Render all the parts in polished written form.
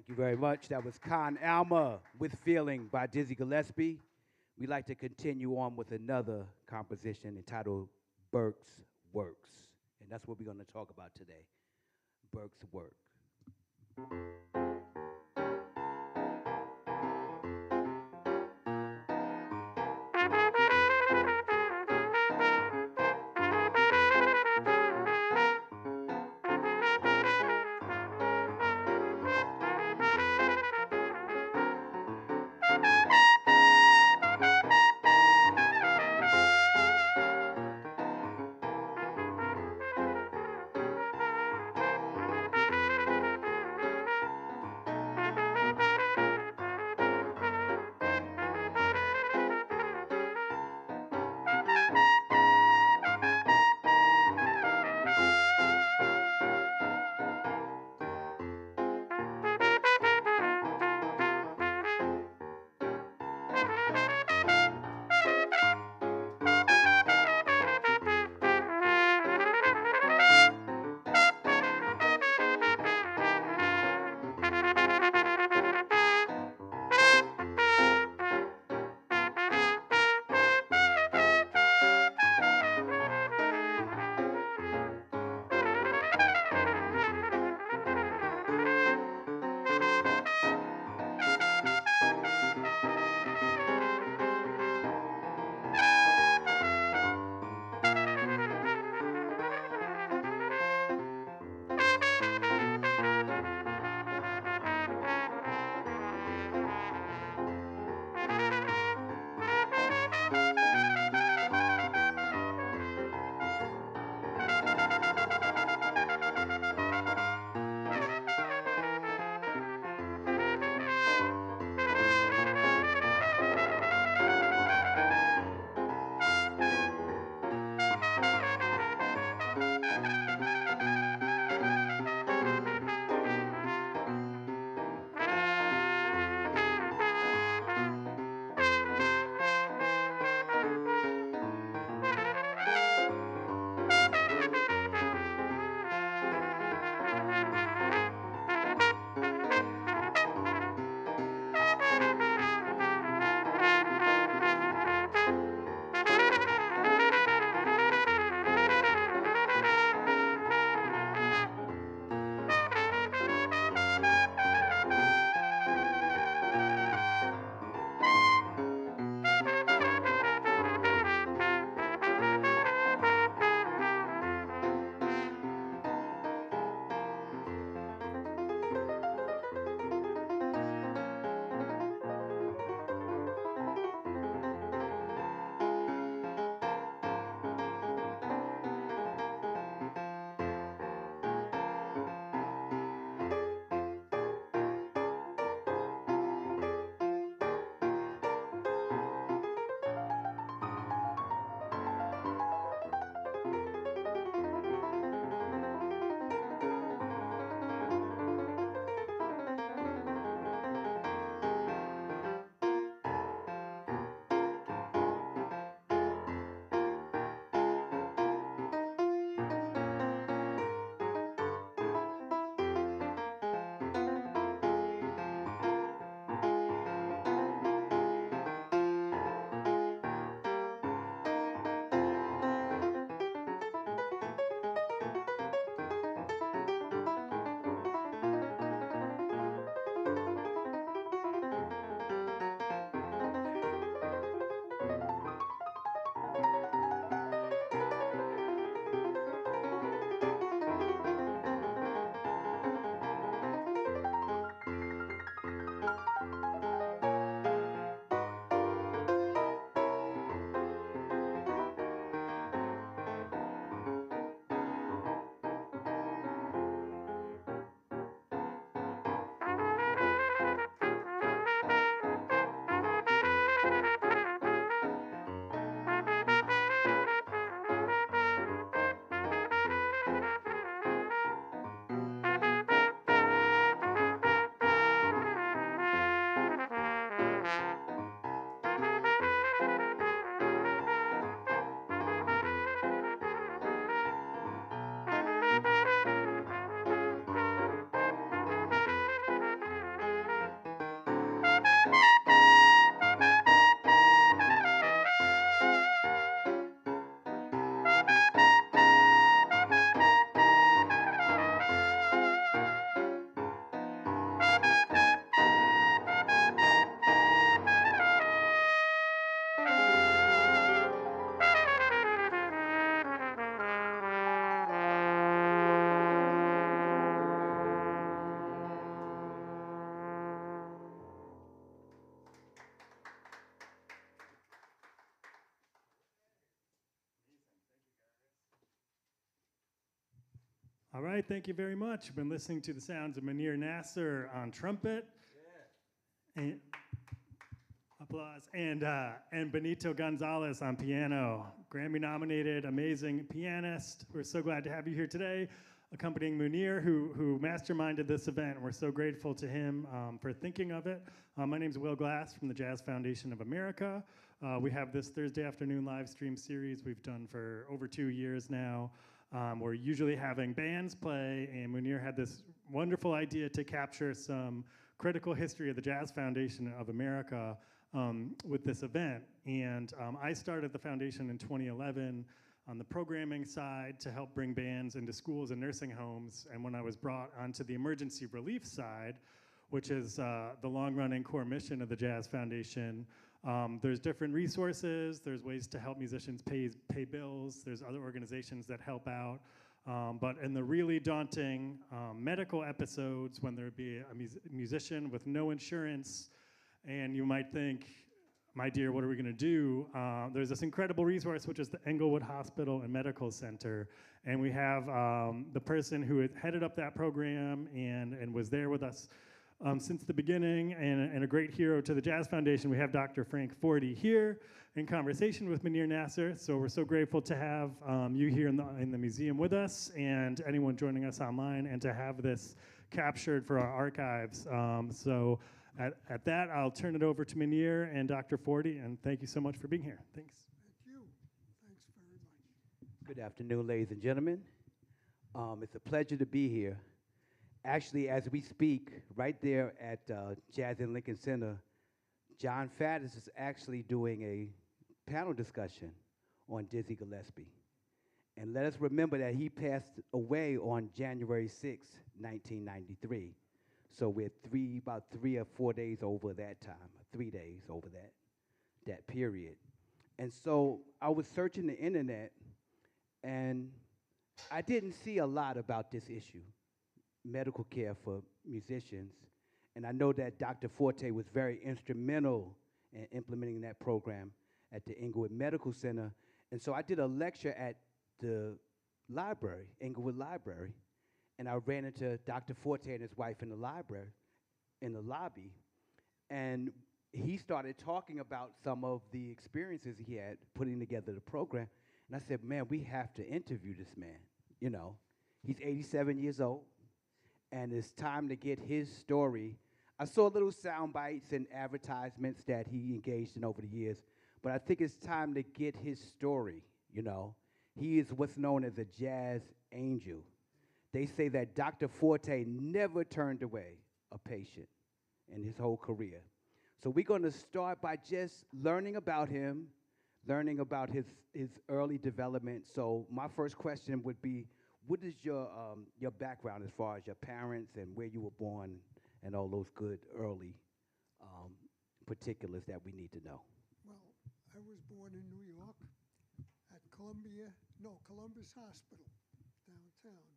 Thank you very much. That was Con Alma with Feeling by Dizzy Gillespie. We'd like to continue on with another composition entitled Burke's Works. And that's what we're going to talk about today, Burke's work. All right, thank you very much. I've been listening to the sounds of Muneer Nasser on trumpet. Yeah. And applause. And Benito Gonzalez on piano. Grammy-nominated, amazing pianist. We're so glad to have you here today, accompanying Muneer, who masterminded this event. We're so grateful to him for thinking of it. My name's Will Glass from the Jazz Foundation of America. We have this Thursday afternoon live stream series we've done for over 2 years now. We're usually having bands play, and Muneer had this wonderful idea to capture some critical history of the Jazz Foundation of America with this event. And I started the foundation in 2011 on the programming side to help bring bands into schools and nursing homes. And when I was brought onto the emergency relief side, which is the long-running core mission of the Jazz Foundation, there's different resources, there's ways to help musicians pay bills, there's other organizations that help out. But in the really daunting medical episodes, when there'd be a musician with no insurance, and you might think, my dear, what are we gonna do? There's this incredible resource, which is the Englewood Hospital and Medical Center. And we have the person who had headed up that program and was there with us since the beginning, and a great hero to the Jazz Foundation. We have Dr. Frank Forte here in conversation with Muneer Nasser. So we're so grateful to have you here in the museum with us, and anyone joining us online, and to have this captured for our archives. So at that, I'll turn it over to Muneer and Dr. Forte, and thank you so much for being here. Thanks. Thank you. Thanks very much. Good afternoon, ladies and gentlemen. It's a pleasure to be here. Actually, as we speak, right there at Jazz in Lincoln Center, John Faddis is actually doing a panel discussion on Dizzy Gillespie. And let us remember that he passed away on January 6, 1993. So we're about 3 or 4 days over that time, 3 days over that period. And so I was searching the internet, and I didn't see a lot about this issue, medical care for musicians. And I know that Dr. Forte was very instrumental in implementing that program at the Englewood Medical Center. And so I did a lecture at the library, Englewood Library, and I ran into Dr. Forte and his wife in the library, in the lobby, and he started talking about some of the experiences he had putting together the program. And I said, man, we have to interview this man. You know, he's 87 years old, and it's time to get his story. I saw little sound bites and advertisements that he engaged in over the years, but I think it's time to get his story, you know. He is what's known as a jazz angel. They say that Dr. Forte never turned away a patient in his whole career. So we're going to start by just learning about him, learning about his early development. So my first question would be, what is your background as far as your parents and where you were born and all those good early particulars that we need to know? Well, I was born in New York at Columbus Hospital, downtown.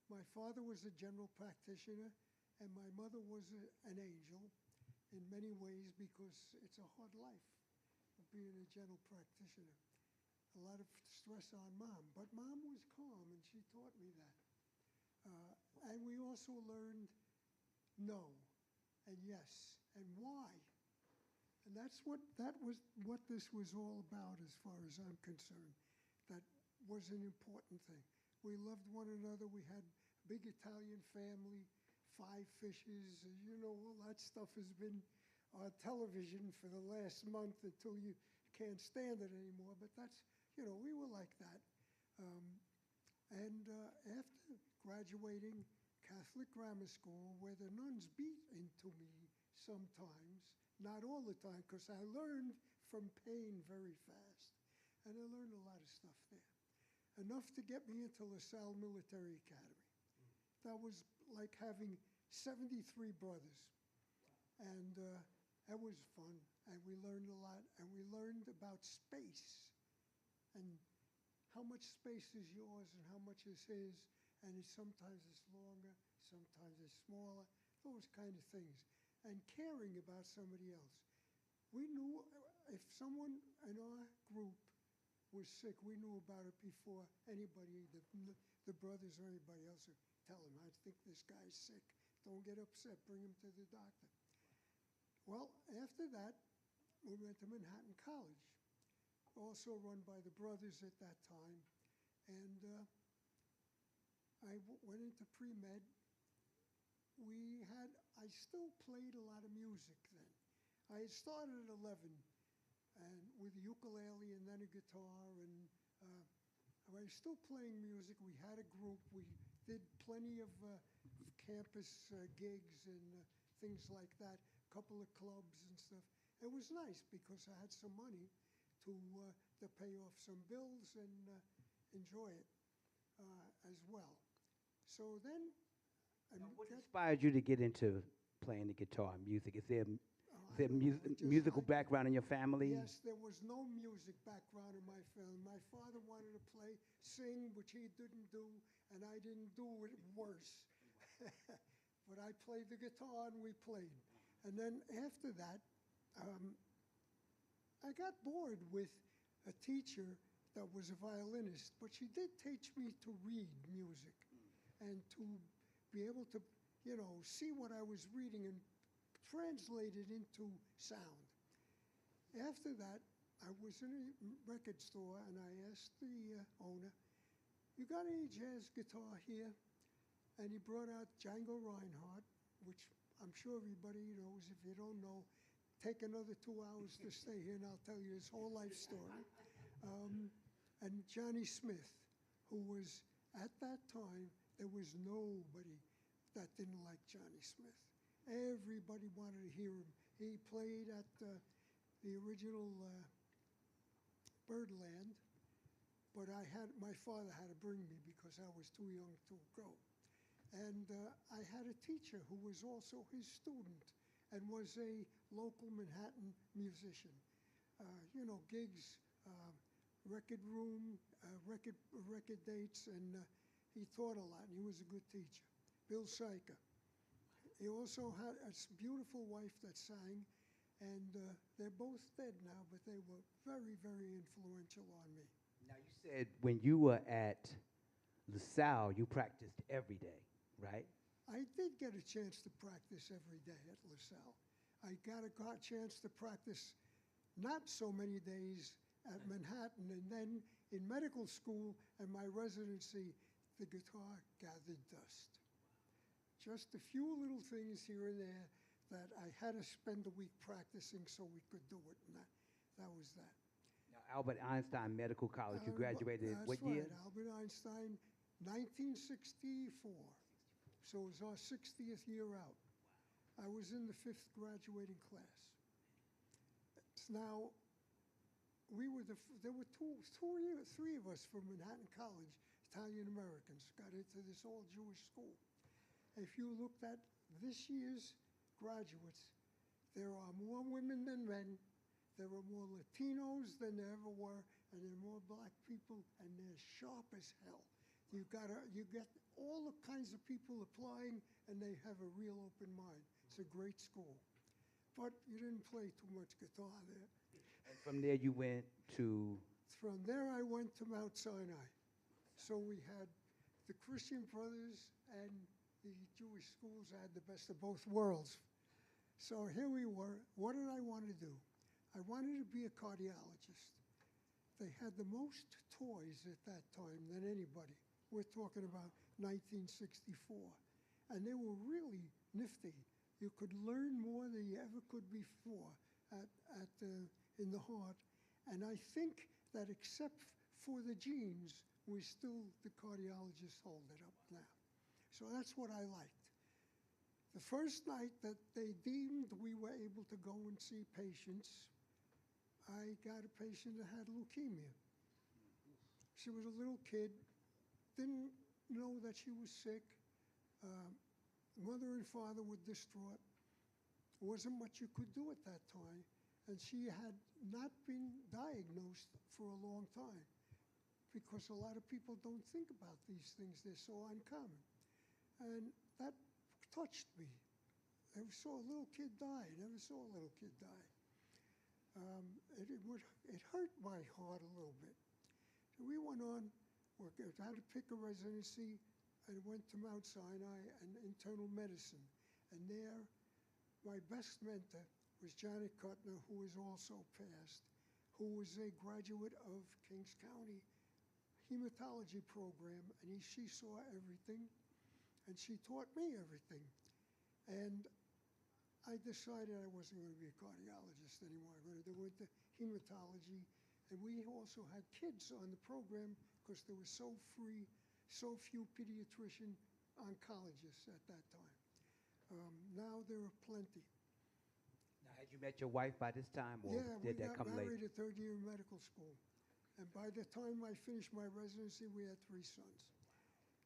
My father was a general practitioner, and my mother was an angel in many ways, because it's a hard life of being a general practitioner. A lot of stress on Mom, but Mom was calm, and she taught me that. And we also learned no, and yes, and why. And that was what this was all about, as far as I'm concerned. That was an important thing. We loved one another. We had a big Italian family, 5 fishes. You know, all that stuff has been on television for the last month until you can't stand it anymore. But that's, you know, we were like that. After graduating Catholic grammar school, where the nuns beat into me sometimes, not all the time, because I learned from pain very fast. And I learned a lot of stuff there. Enough to get me into LaSalle Military Academy. That was like having 73 brothers. And that was fun. And we learned a lot. And we learned about space. And how much space is yours and how much is his. And sometimes it's longer, sometimes it's smaller. Those kind of things. And caring about somebody else. We knew if someone in our group was sick. We knew about it before anybody, the brothers or anybody else would tell him, I think this guy's sick. Don't get upset. Bring him to the doctor. Well, after that, we went to Manhattan College, also run by the brothers at that time. And I went into pre-med. I still played a lot of music then. I had started at 11 and with a ukulele and then a guitar, and I was still playing music. We had a group. We did plenty of campus gigs and things like that, a couple of clubs and stuff. It was nice because I had some money to pay off some bills and enjoy it as well. So then, what inspired you to get into playing the guitar and music? Is there musical background in your family? Yes, there was no music background in my family. My father wanted to sing, which he didn't do, and I didn't do it worse. But I played the guitar and we played. And then after that, I got bored with a teacher that was a violinist, but she did teach me to read music and to be able to, see what I was reading and translate it into sound. After that, I was in a record store and I asked the owner, you got any jazz guitar here? And he brought out Django Reinhardt, which I'm sure everybody knows. If you don't know, take another 2 hours to stay here and I'll tell you his whole life story. And Johnny Smith, who was, at that time, there was nobody that didn't like Johnny Smith. Everybody wanted to hear him. He played at the original Birdland, but my father had to bring me because I was too young to go. And I had a teacher who was also his student and was a local Manhattan musician. Gigs, record room, record dates, and he taught a lot, and he was a good teacher. Bill Syker. He also had a beautiful wife that sang, and they're both dead now, but they were very, very influential on me. Now, you said when you were at LaSalle, you practiced every day, right? I did get a chance to practice every day at LaSalle. I got a chance to practice not so many days at Manhattan, and then in medical school and my residency, the guitar gathered dust. Just a few little things here and there that I had to spend a week practicing so we could do it, and that was that. Now, Albert Einstein Medical College, you graduated what year? That's right, Albert Einstein, 1964. So it was our 60th year out. I was in the 5th graduating class. Now, there were three of us from Manhattan College, Italian Americans, got into this all Jewish school. If you looked at this year's graduates, there are more women than men, there are more Latinos than there ever were, and there are more black people, and they're sharp as hell. You get all the kinds of people applying, and they have a real open mind. It's a great school. But you didn't play too much guitar there. And from there you went to? From there I went to Mount Sinai. So we had the Christian Brothers and the Jewish schools. I had the best of both worlds. So here we were. What did I want to do? I wanted to be a cardiologist. They had the most toys at that time than anybody. We're talking about 1964. And they were really nifty. You could learn more than you ever could before in the heart. And I think that except for the genes, the cardiologists hold it up now. So that's what I liked. The first night that they deemed we were able to go and see patients, I got a patient that had leukemia. She was a little kid, didn't know that she was sick. Mother and father were distraught. There wasn't much you could do at that time. And she had not been diagnosed for a long time because a lot of people don't think about these things. They're so uncommon. And that touched me. I saw a little kid die. I never saw a little kid die. It hurt my heart a little bit. So we went on, had to pick a residency, and went to Mount Sinai and internal medicine. And there, my best mentor was Janet Cutner, who is also passed, who was a graduate of Kings County hematology program, and she saw everything, and she taught me everything. And I decided I wasn't going to be a cardiologist anymore. I went to hematology, and we also had kids on the program because there were so few pediatrician oncologists at that time. Now there are plenty. Now, had you met your wife by this time, or Yeah, did we that got come married late? at third year of medical school. And by the time I finished my residency, we had 3 sons.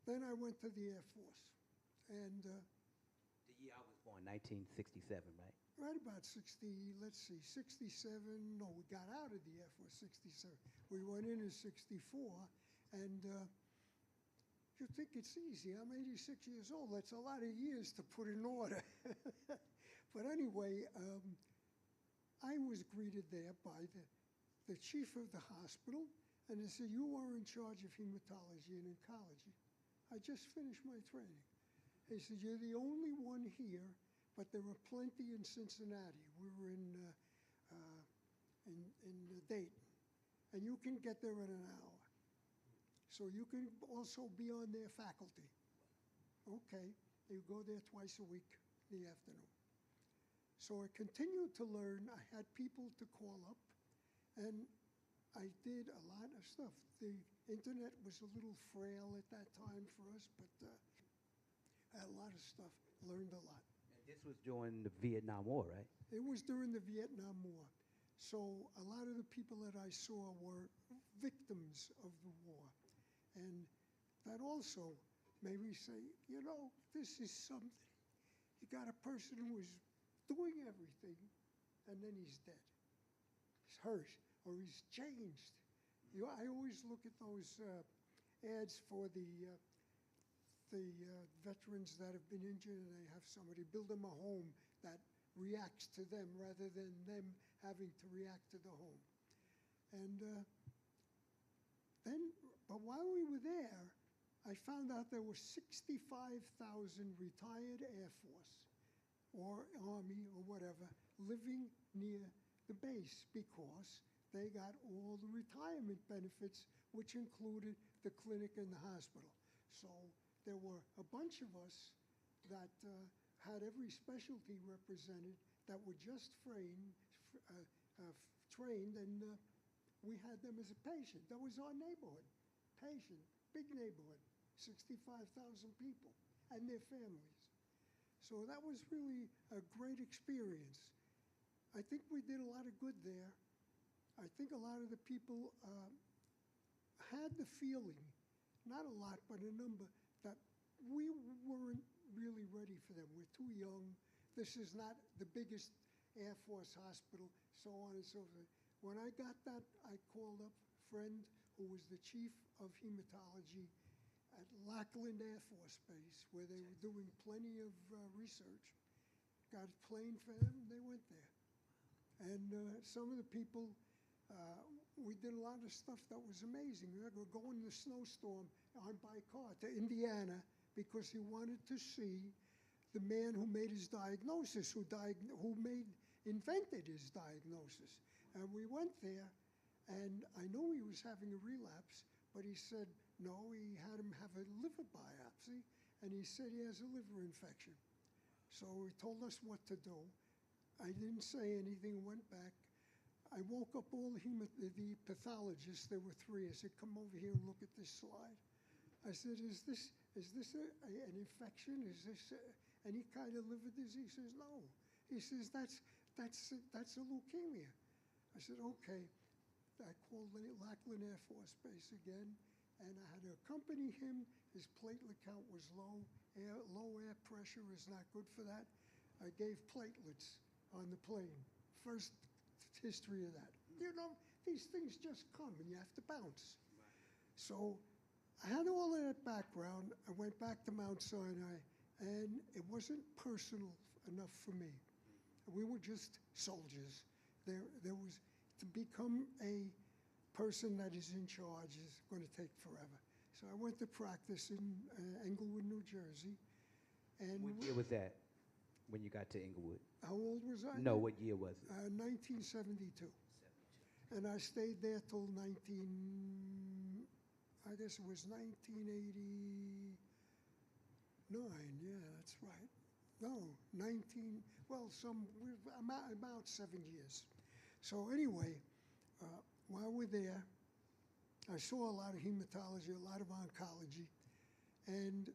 Then I went to the Air Force. And The year I was born, 1967, right? right about 67, no, we got out of the Air Force 67. We went in 64, and you think it's easy. I'm 86 years old. That's a lot of years to put in order. But anyway, I was greeted there by the chief of the hospital, and they said, you are in charge of hematology and oncology. I just finished my training. He said, you're the only one here, but there are plenty in Cincinnati. We were in Dayton, and you can get there in an hour. So you can also be on their faculty. Okay, you go there twice a week in the afternoon. So I continued to learn. I had people to call up, and I did a lot of stuff. The internet was a little frail at that time for us, but I had a lot of stuff, learned a lot. And this was during the Vietnam War, right? It was during the Vietnam War. So a lot of the people that I saw were victims of the war. And that also made me say, you know, this is something. You got a person who is doing everything, and then he's dead. He's hurt, or he's changed. You know, I always look at those ads for the veterans that have been injured, and they have somebody build them a home that reacts to them rather than them having to react to the home. And but while we were there, I found out there were 65,000 retired Air Force or Army or whatever living near the base because they got all the retirement benefits, which included the clinic and the hospital. So there were a bunch of us that had every specialty represented that were just trained, and we had them as a patient. That was our neighborhood, patient, big neighborhood, 65,000 people and their families. So that was really a great experience. I think we did a lot of good there. I think a lot of the people had the feeling, not a lot, but a number, that we weren't really ready for them. We're too young. This is not the biggest Air Force hospital, so on and so forth. When I got that, I called up a friend who was the chief of hematology at Lackland Air Force Base, where they were doing plenty of research. Got a plane for them, and they went there. And some of the people, we did a lot of stuff that was amazing. We were going in the snowstorm by car to Indiana because he wanted to see the man who made his diagnosis, who invented his diagnosis. And we went there, and I know he was having a relapse, but he said, no, he had him have a liver biopsy, and he said he has a liver infection. So he told us what to do. I didn't say anything, went back. I woke up all the pathologists. There were 3. I said, come over here and look at this slide. I said, is this an infection? Is this any kind of liver disease? He says, no. He says, that's a leukemia. I said, okay. I called Lackland Air Force Base again, and I had to accompany him. His platelet count was low. Low air pressure is not good for that. I gave platelets on the plane. First history of that. You know, these things just come, and you have to bounce. So I had all of that background. I went back to Mount Sinai, and it wasn't personal enough for me. We were just soldiers. There was, to become a person that is in charge is going to take forever. So I went to practice in Englewood, New Jersey. And What year was that when you got to Englewood? how old was I? No, what year was it? 1972. And I stayed there till I guess it was 1989. Yeah, that's right. No, about 7 years. So anyway, while we're there, I saw a lot of hematology, a lot of oncology, and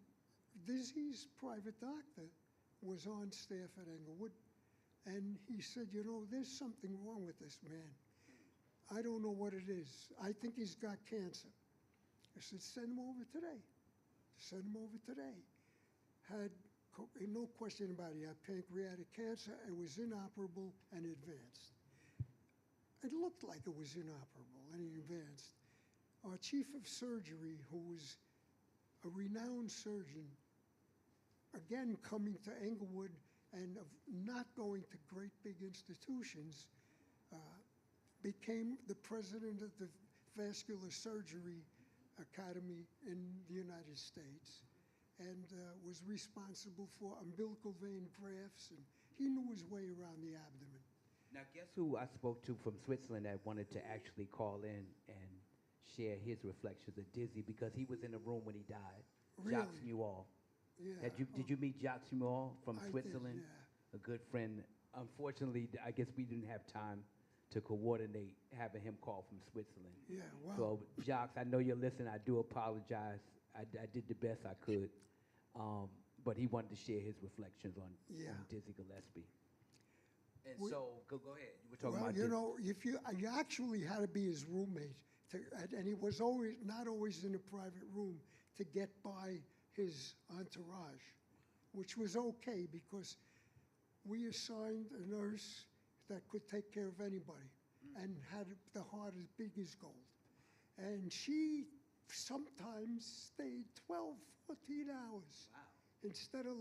Dizzy's private doctor was on staff at Englewood, and he said, you know, there's something wrong with this man. I don't know what it is. I think he's got cancer. I said, send him over today. Send him over today. Had no question about it. He had pancreatic cancer. It was inoperable and advanced. It looked like it was inoperable and advanced. Our chief of surgery, who was a renowned surgeon, again coming to Englewood and of not going to great big institutions, became the president of the Vascular Surgery Academy in the United States, and was responsible for umbilical vein grafts, and he knew his way around the abdomen. Now, guess who I spoke to from Switzerland that wanted to actually call in and share his reflections of Dizzy, because he was in the room when he died. Really? Jacques Newall. Yeah. Did you meet Jacques Newall from I did, Switzerland? yeah. A good friend. Unfortunately, I guess we didn't have time to coordinate having him call from Switzerland. Yeah, wow. So, Jacques, I know you're listening. I do apologize. I did the best I could. But he wanted to share his reflections on Dizzy Gillespie. And so, go ahead. You were talking about you know, if you actually had to be his roommate, and he was not always in a private room to get by his entourage, which was okay because we assigned a nurse that could take care of anybody and had the heart as big as gold. And she sometimes stayed 12, 14 hours. Wow. Instead of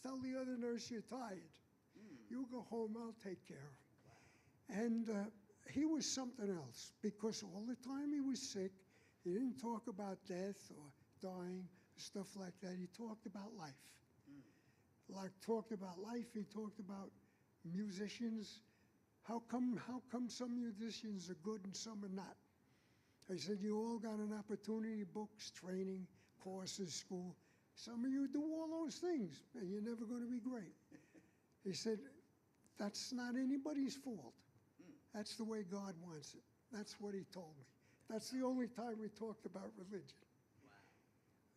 tell the other nurse you're tired. You go home, I'll take care of him. And he was something else because all the time he was sick, he didn't talk about death or dying, stuff like that. He talked about life. Talked about life, he talked about musicians. How come some musicians are good and some are not? I said, you all got an opportunity, books, training, courses, school. Some of you do all those things, and you're never going to be great. He said, that's not anybody's fault. That's the way God wants it. That's what he told me. That's the only time we talked about religion. Wow.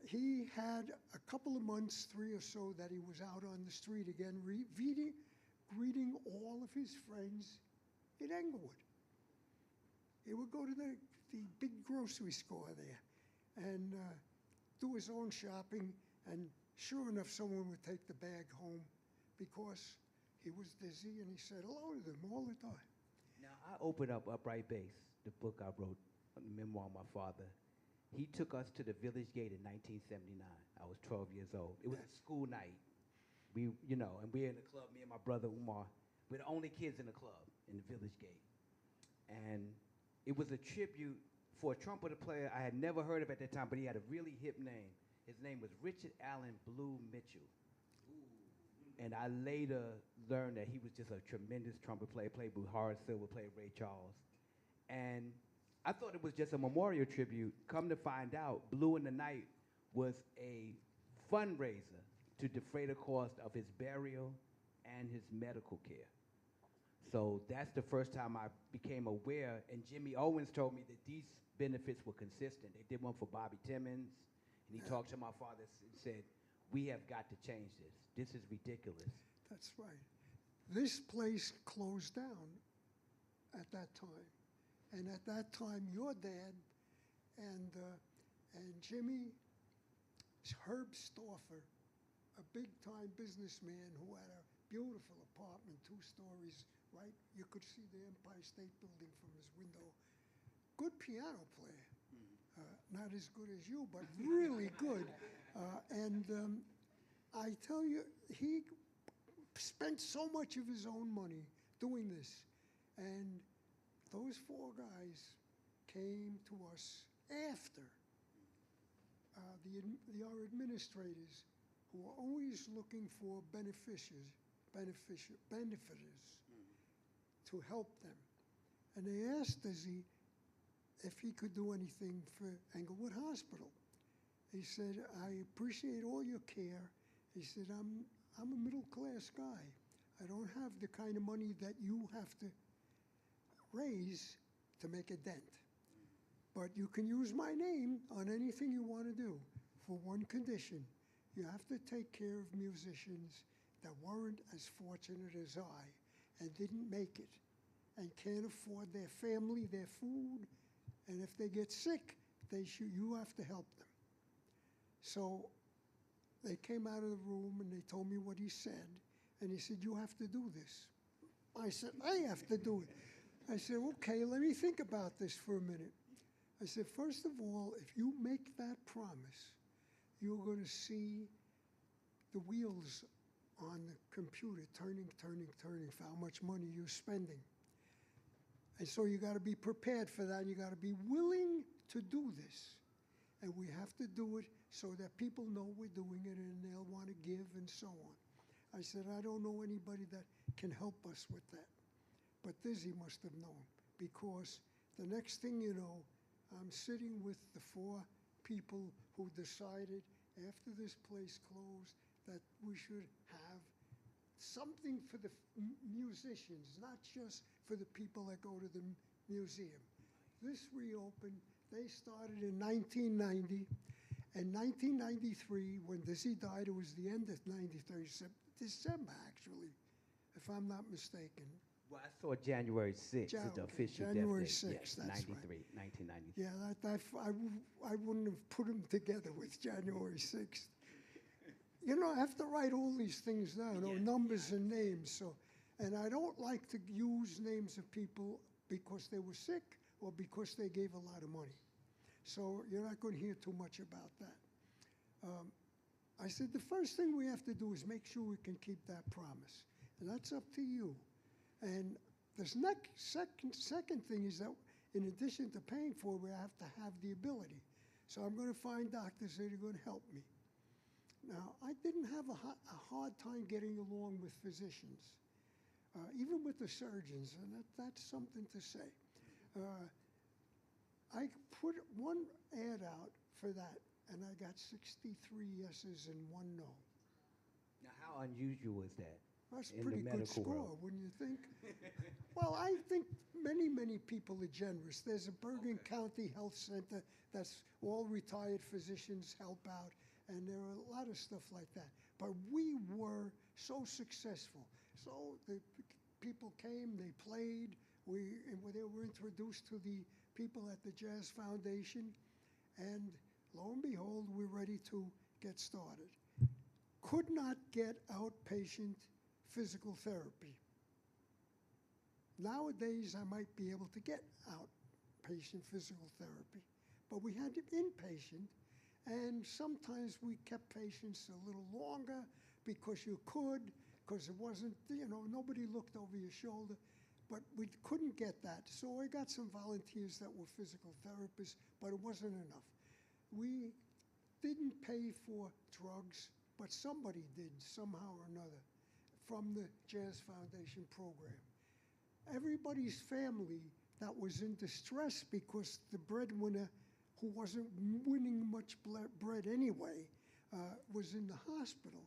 He had a couple of months, 3 or so, that he was out on the street again, greeting all of his friends in Englewood. He would go to the big grocery store there and do his own shopping, and sure enough, someone would take the bag home because he was Dizzy, and he said hello to them all the time. Now, I opened up Upright Bass, the book I wrote, a memoir of my father. He took us to the Village Gate in 1979. I was 12 years old. It was a school night. And we're in the club, me and my brother Umar. We're the only kids in the club in the Village Gate. And it was a tribute for a trumpeter player I had never heard of at that time, but he had a really hip name. His name was Richard Allen Blue Mitchell. And I later learned that he was just a tremendous trumpet player, played with Horace Silver, played Ray Charles. And I thought it was just a memorial tribute. Come to find out, Blue in the Night was a fundraiser to defray the cost of his burial and his medical care. So that's the first time I became aware, and Jimmy Owens told me that these benefits were consistent. They did one for Bobby Timmons, and he talked to my father and said, we have got to change this. This is ridiculous. That's right. This place closed down at that time. And at that time, your dad and Jimmy, Herb Stauffer, a big-time businessman who had a beautiful apartment, 2 stories, right? You could see the Empire State Building from his window. Good piano player. Not as good as you, but really good. I tell you, he spent so much of his own money doing this. And those 4 guys came to us after our administrators, who are always looking for benefiters to help them. And they asked Dizzy if he could do anything for Englewood Hospital. He said, I appreciate all your care. He said, I'm a middle-class guy. I don't have the kind of money that you have to raise to make a dent. But you can use my name on anything you want to do, for one condition. You have to take care of musicians that weren't as fortunate as I and didn't make it and can't afford their family, their food, and if they get sick, you have to help them. So they came out of the room and they told me what he said, and he said, you have to do this. I said, I have to do it. I said, okay, let me think about this for a minute. I said, first of all, if you make that promise, you're going to see the wheels on the computer turning for how much money you're spending. And so you got to be prepared for that. You got to be willing to do this. And we have to do it so that people know we're doing it and they'll want to give and so on. I said, I don't know anybody that can help us with that. But Dizzy must have known, because the next thing you know, I'm sitting with the 4 people who decided after this place closed that we should have something for the musicians, not just for the people that go to the museum. This reopened. They started in 1990. In 1993, when Dizzy died, it was the end of 93, December actually, if I'm not mistaken. Well, I saw January 6th, the official January death date. 6th, Yes, that's 93, right. 1993. Yeah, I wouldn't have put them together with January 6th. You know, I have to write all these things down, numbers and names. So, and I don't like to use names of people because they were sick or because they gave a lot of money. So you're not going to hear too much about that. I said, the first thing we have to do is make sure we can keep that promise. And that's up to you. And the second thing is that in addition to paying for it, we have to have the ability. So I'm going to find doctors that are going to help me. Now, I didn't have a hard time getting along with physicians, even with the surgeons, and that's something to say. I put one ad out for that, and I got 63 yeses and 1 no. Now, how unusual is that? That's a in pretty the good medical score, world? wouldn't you think? Well, I think many people are generous. There's a Bergen County Health Center that's all retired physicians help out, and there are a lot of stuff like that. But we were so successful. So the people came, they played, they were introduced to the people at the Jazz Foundation, and lo and behold, we're ready to get started. Could not get outpatient physical therapy. Nowadays, I might be able to get outpatient physical therapy, but we had inpatient, and sometimes we kept patients a little longer because you could, because it wasn't, nobody looked over your shoulder, but we couldn't get that. So I got some volunteers that were physical therapists, but it wasn't enough. We didn't pay for drugs, but somebody did somehow or another from the Jazz Foundation program. Everybody's family that was in distress because the breadwinner, who wasn't winning much bread anyway, was in the hospital,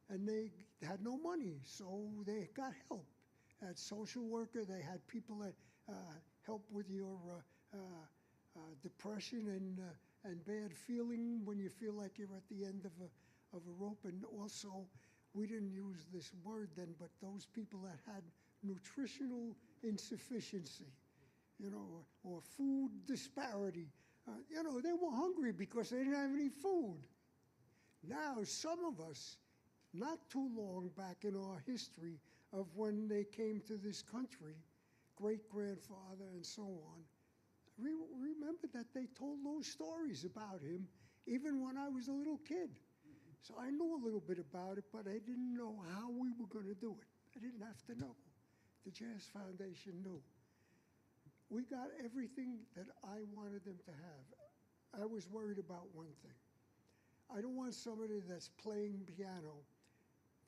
and they had no money, so they got help. Had social worker, they had people that help with your depression and bad feeling when you feel like you're at the end of a rope. And also, we didn't use this word then, but those people that had nutritional insufficiency, or food disparity, they were hungry because they didn't have any food. Now, some of us, not too long back in our history of when they came to this country, great-grandfather and so on, remember that they told those stories about him even when I was a little kid. So I knew a little bit about it, but I didn't know how we were going to do it. I didn't have to know. The Jazz Foundation knew. We got everything that I wanted them to have. I was worried about one thing. I don't want somebody that's playing piano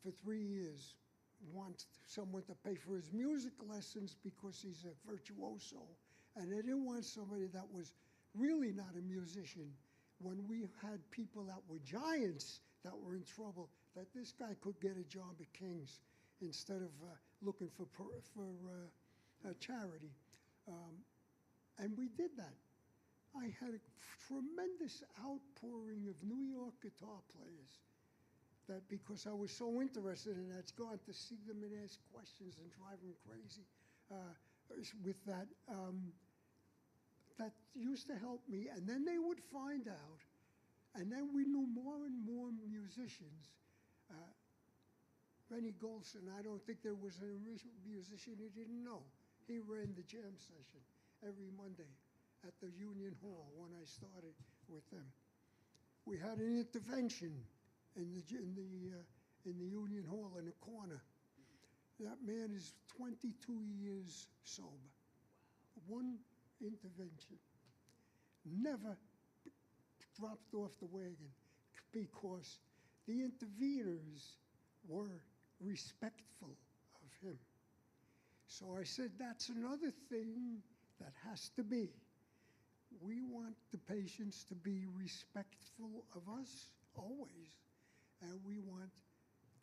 for 3 years, wants someone to pay for his music lessons because he's a virtuoso. And I didn't want somebody that was really not a musician. When we had people that were giants that were in trouble, that this guy could get a job at King's instead of looking for charity. And we did that. I had a tremendous outpouring of New York guitar players that because I was so interested in that, gone to see them and ask questions and drive them crazy with that. That used to help me, and then they would find out, and then we knew more and more musicians. Benny Golson, I don't think there was a musician he didn't know. He ran the jam session every Monday at the Union Hall when I started with them. We had an intervention in the Union Hall in the corner. That man is 22 years sober. One intervention. Never dropped off the wagon because the interveners were respectful of him. So I said, that's another thing that has to be. We want the patients to be respectful of us always, and we want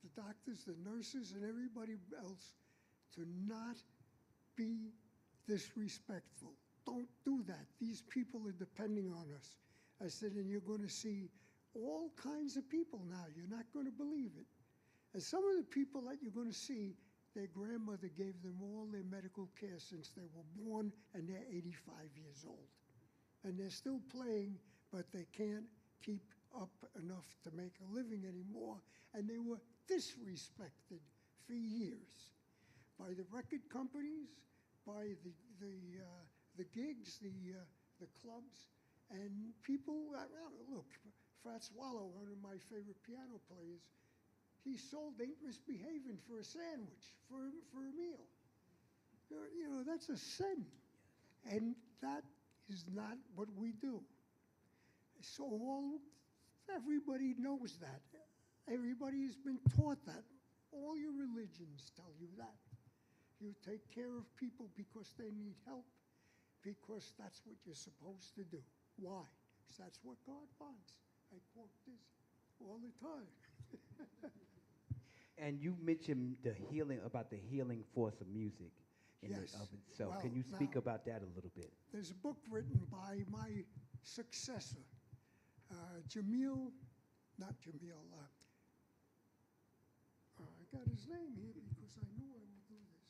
the doctors, the nurses, and everybody else to not be disrespectful. Don't do that. These people are depending on us. I said, and you're going to see all kinds of people now. You're not going to believe it. And some of the people that you're going to see, their grandmother gave them all their medical care since they were born, and they're 85 years old. And they're still playing, but they can't keep up enough to make a living anymore. And they were disrespected for years by the record companies, by the gigs, the clubs, and people around. Look, Fat Swallow, one of my favorite piano players, he sold Ain't Misbehaving for a sandwich, for a meal. You know, that's a sin. And that is not what we do. So everybody knows that. Everybody has been taught that. All your religions tell you that. You take care of people because they need help, because that's what you're supposed to do. Why? Because that's what God wants. I quote this all the time. And you mentioned the healing, about the healing force of music in Yes. and of itself. Well, Can you speak now, about that a little bit? There's a book written by my successor, Jamil, not Jamil, I got his name here because I knew I would do this.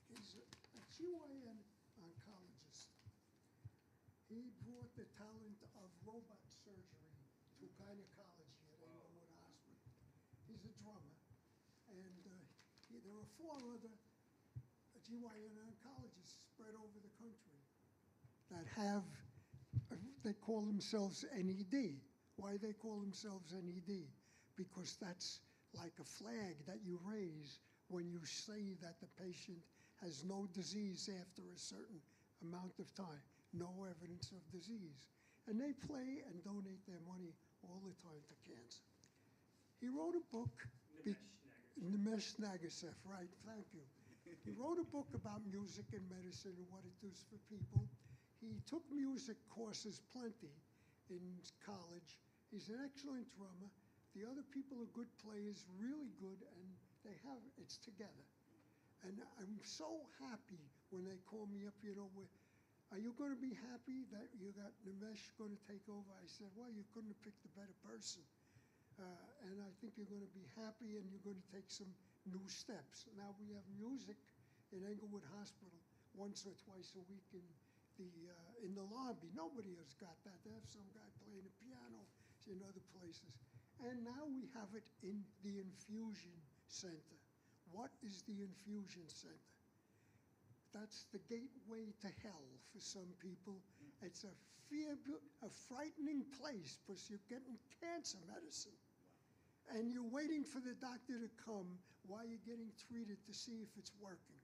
He's a GYN oncologist. He brought the talent of robot surgery to gynecology at Englewood Hospital. He's a drummer. And there are 4 other GYN oncologists spread over the country that have, they call themselves NED. Why they call themselves NED? Because that's like a flag that you raise when you say that the patient has no disease after a certain amount of time, no evidence of disease. And they play and donate their money all the time to cancer. He wrote a book, Nimesh Nagasef, right, thank you. He wrote a book about music and medicine and what it does for people. He took music courses plenty in college. He's an excellent drummer. The other people are good players, really good, and they have, it's together. And I'm so happy when they call me up, you know, are you going to be happy that you got Nimesh going to take over? I said, well, you couldn't have picked a better person. And I think you're going to be happy and you're going to take some new steps. Now we have music in Englewood Hospital once or twice a week in the lobby. Nobody has got that. They have some guy playing the piano in other places. And now we have it in the infusion center. What is the infusion center? That's the gateway to hell for some people. It's a frightening place because you're getting cancer medicine. And you're waiting for the doctor to come while you're getting treated to see if it's working.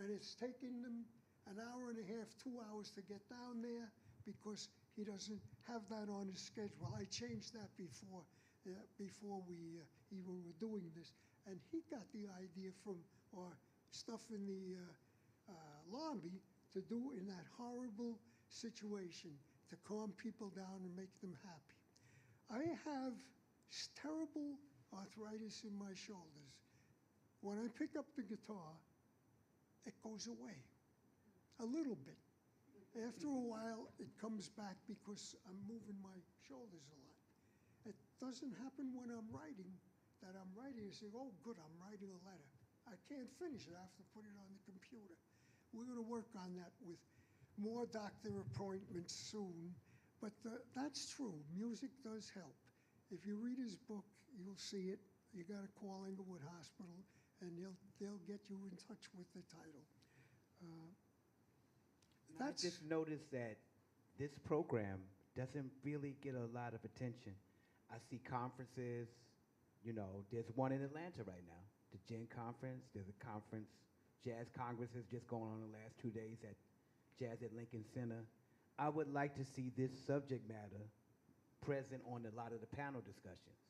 And it's taking them an hour and a half, 2 hours to get down there because he doesn't have that on his schedule. I changed that before we even were doing this. And he got the idea from our stuff in the lobby to do in that horrible situation to calm people down and make them happy. I have terrible arthritis in my shoulders. When I pick up the guitar, it goes away a little bit. After a while, it comes back because I'm moving my shoulders a lot. It doesn't happen when I'm writing, that I'm writing and say, oh, good, I'm writing a letter. I can't finish it. I have to put it on the computer. We're going to work on that with more doctor appointments soon. But that's true. Music does help. If you read his book, you'll see it. You got to call Englewood Hospital, and they'll get you in touch with the title. I just noticed that this program doesn't really get a lot of attention. I see conferences, you know, there's one in Atlanta right now, the Gen Conference. There's a conference, Jazz Congress is just going on the last 2 days at Jazz at Lincoln Center. I would like to see this subject matter present on a lot of the panel discussions.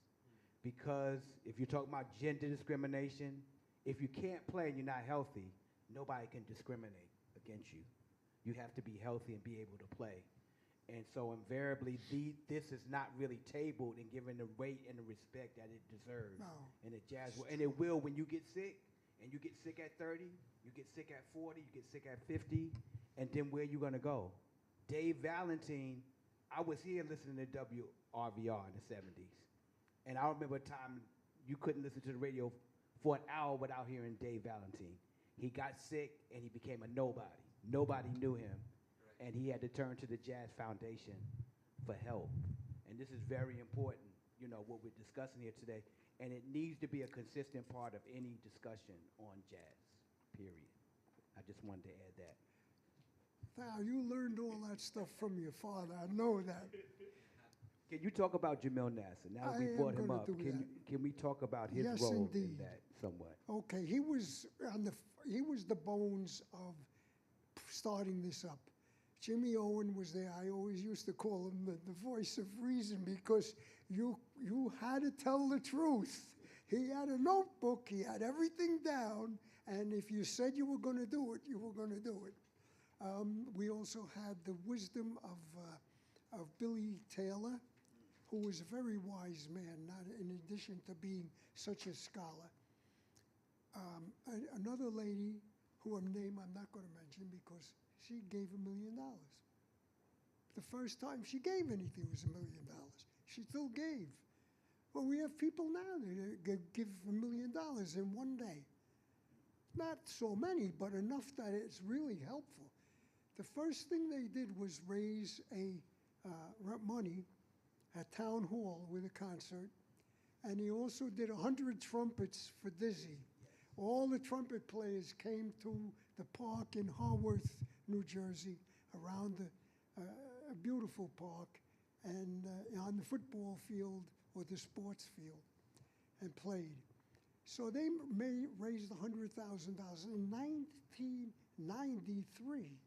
Because if you're talking about gender discrimination, if you can't play and you're not healthy, nobody can discriminate against you. You have to be healthy and be able to play. And so invariably, this is not really tabled and given the weight and the respect that it deserves in the jazz world. And it will when you get sick, and you get sick at 30, you get sick at 40, you get sick at 50, and then where you gonna go? Dave Valentine, I was here listening to WRVR in the 70s. And I remember a time you couldn't listen to the radio for an hour without hearing Dave Valentine. He got sick and he became a nobody. Nobody knew him, and he had to turn to the Jazz Foundation for help. And this is very important, you know, what we're discussing here today, and it needs to be a consistent part of any discussion on jazz, period. I just wanted to add that. Now, you learned all that stuff from your father. I know that. Can you talk about Jamil Nasser? Now that we brought him up, can we talk about his role in that somewhat? Okay, he was the bones of starting this up. Jimmy Owen was there. I always used to call him the voice of reason because you had to tell the truth. He had a notebook. He had everything down. And if you said you were going to do it, you were going to do it. We also had the wisdom of Billy Taylor, who was a very wise man, not in addition to being such a scholar. Another lady whose name I'm not going to mention because she gave $1 million. The first time she gave anything was $1 million. She still gave. Well, we have people now that give $1 million in one day. Not so many, but enough that it's really helpful. The first thing they did was raise money at Town Hall with a concert, and he also did 100 trumpets for Dizzy. All the trumpet players came to the park in Haworth, New Jersey, around a beautiful park, and on the football field or the sports field, and played. So they raised $100,000 in 1993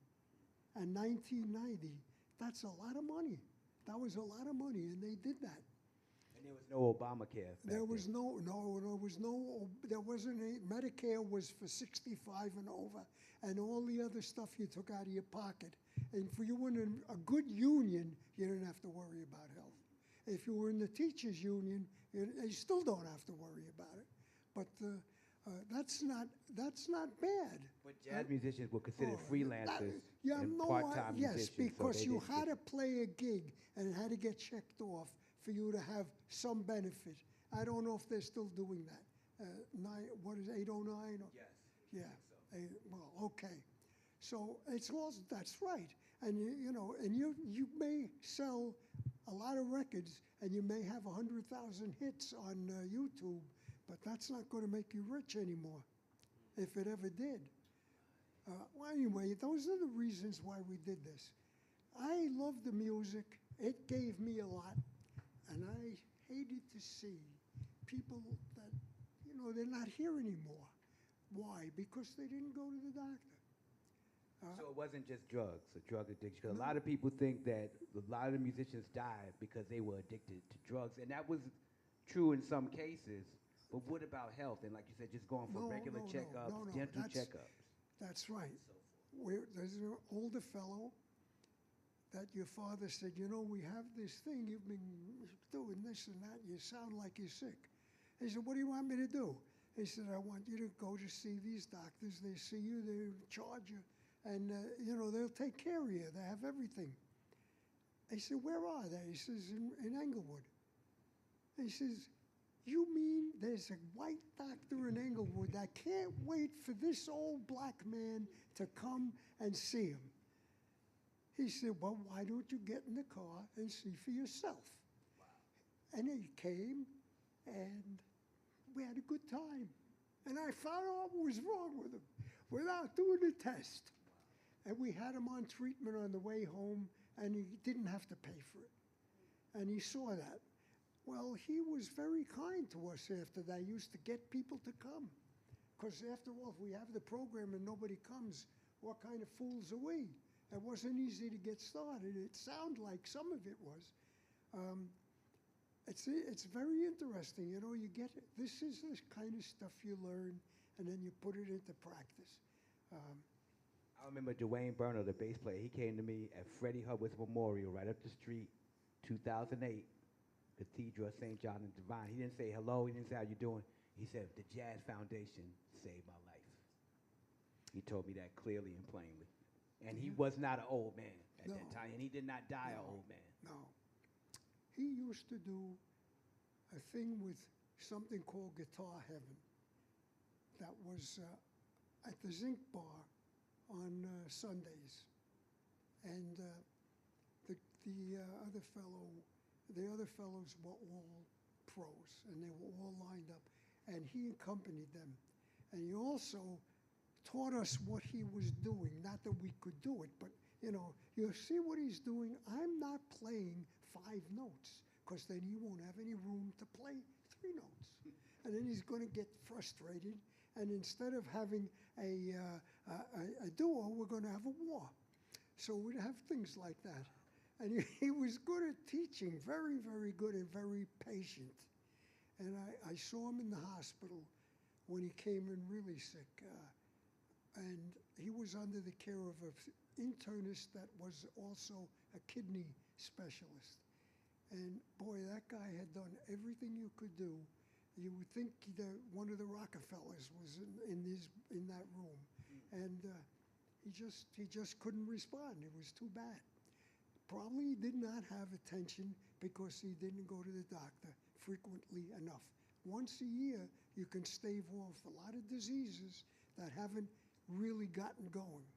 and 1990. That's a lot of money. That was a lot of money, and they did that. And there was no Obamacare. There wasn't any. Medicare was for 65 and over, and all the other stuff you took out of your pocket. And if you were in a good union, you didn't have to worry about health. If you were in the teachers' union, you still don't have to worry about it. But that's not bad. But jazz musicians were considered freelancers and part-time musicians. Yes, because you had to play a gig and it had to get checked off for you to have some benefit. I don't know if they're still doing that. 809? Yes. Yeah. Well, okay. So it's all that's right, and you may sell a lot of records, and you may have 100,000 hits on YouTube, but that's not going to make you rich anymore, if it ever did. Well, anyway, those are the reasons why we did this. I love the music. It gave me a lot, and I hated to see people that, they're not here anymore. Why? Because they didn't go to the doctor. So it wasn't just drugs, a drug addiction. 'Cause a lot of people think that a lot of the musicians died because they were addicted to drugs, and that was true in some cases. But what about health? And like you said, just going for regular checkups, dental checkups. That's right. And so forth. There's an older fellow that your father said, you know, we have this thing, you've been doing this and that, you sound like you're sick. He said, what do you want me to do? He said, I want you to go to see these doctors. They see you, they charge you, and, you know, they'll take care of you. They have everything. He said, where are they? He says, in Englewood. He says, you mean there's a white doctor in Englewood that can't wait for this old black man to come and see him? He said, well, why don't you get in the car and see for yourself? Wow. And he came, and we had a good time. And I found out what was wrong with him without doing the test. And we had him on treatment on the way home, and he didn't have to pay for it. And he saw that. Well, he was very kind to us after that. He used to get people to come. Because after all, if we have the program and nobody comes, what kind of fools are we? It wasn't easy to get started. It sounded like some of it was. It's very interesting. You know, you get it. This is the kind of stuff you learn, and then you put it into practice. I remember Dwayne Burner, the bass player. He came to me at Freddie Hubbard's Memorial right up the street, 2008, Cathedral of St. John and Divine. He didn't say hello. He didn't say how you doing. He said, the Jazz Foundation saved my life. He told me that clearly and plainly. And he was not an old man at that time, and he did not die an old man. No. He used to do a thing with something called Guitar Heaven that was at the Zinc Bar on Sundays. And the other fellows were all pros, and they were all lined up, and he accompanied them. And he also taught us what he was doing. Not that we could do it, but you know, you see what he's doing. I'm not playing 5 notes, because then he won't have any room to play 3 notes. And then he's going to get frustrated, and instead of having a duo, we're going to have a war. So we'd have things like that. And he was good at teaching, very, very good and very patient. And I saw him in the hospital when he came in really sick. And he was under the care of an internist that was also a kidney specialist. And boy, that guy had done everything you could do. You would think that one of the Rockefellers was in that room. And he just couldn't respond. It was too bad. Probably he did not have attention because he didn't go to the doctor frequently enough. Once a year, you can stave off a lot of diseases that haven't really gotten going.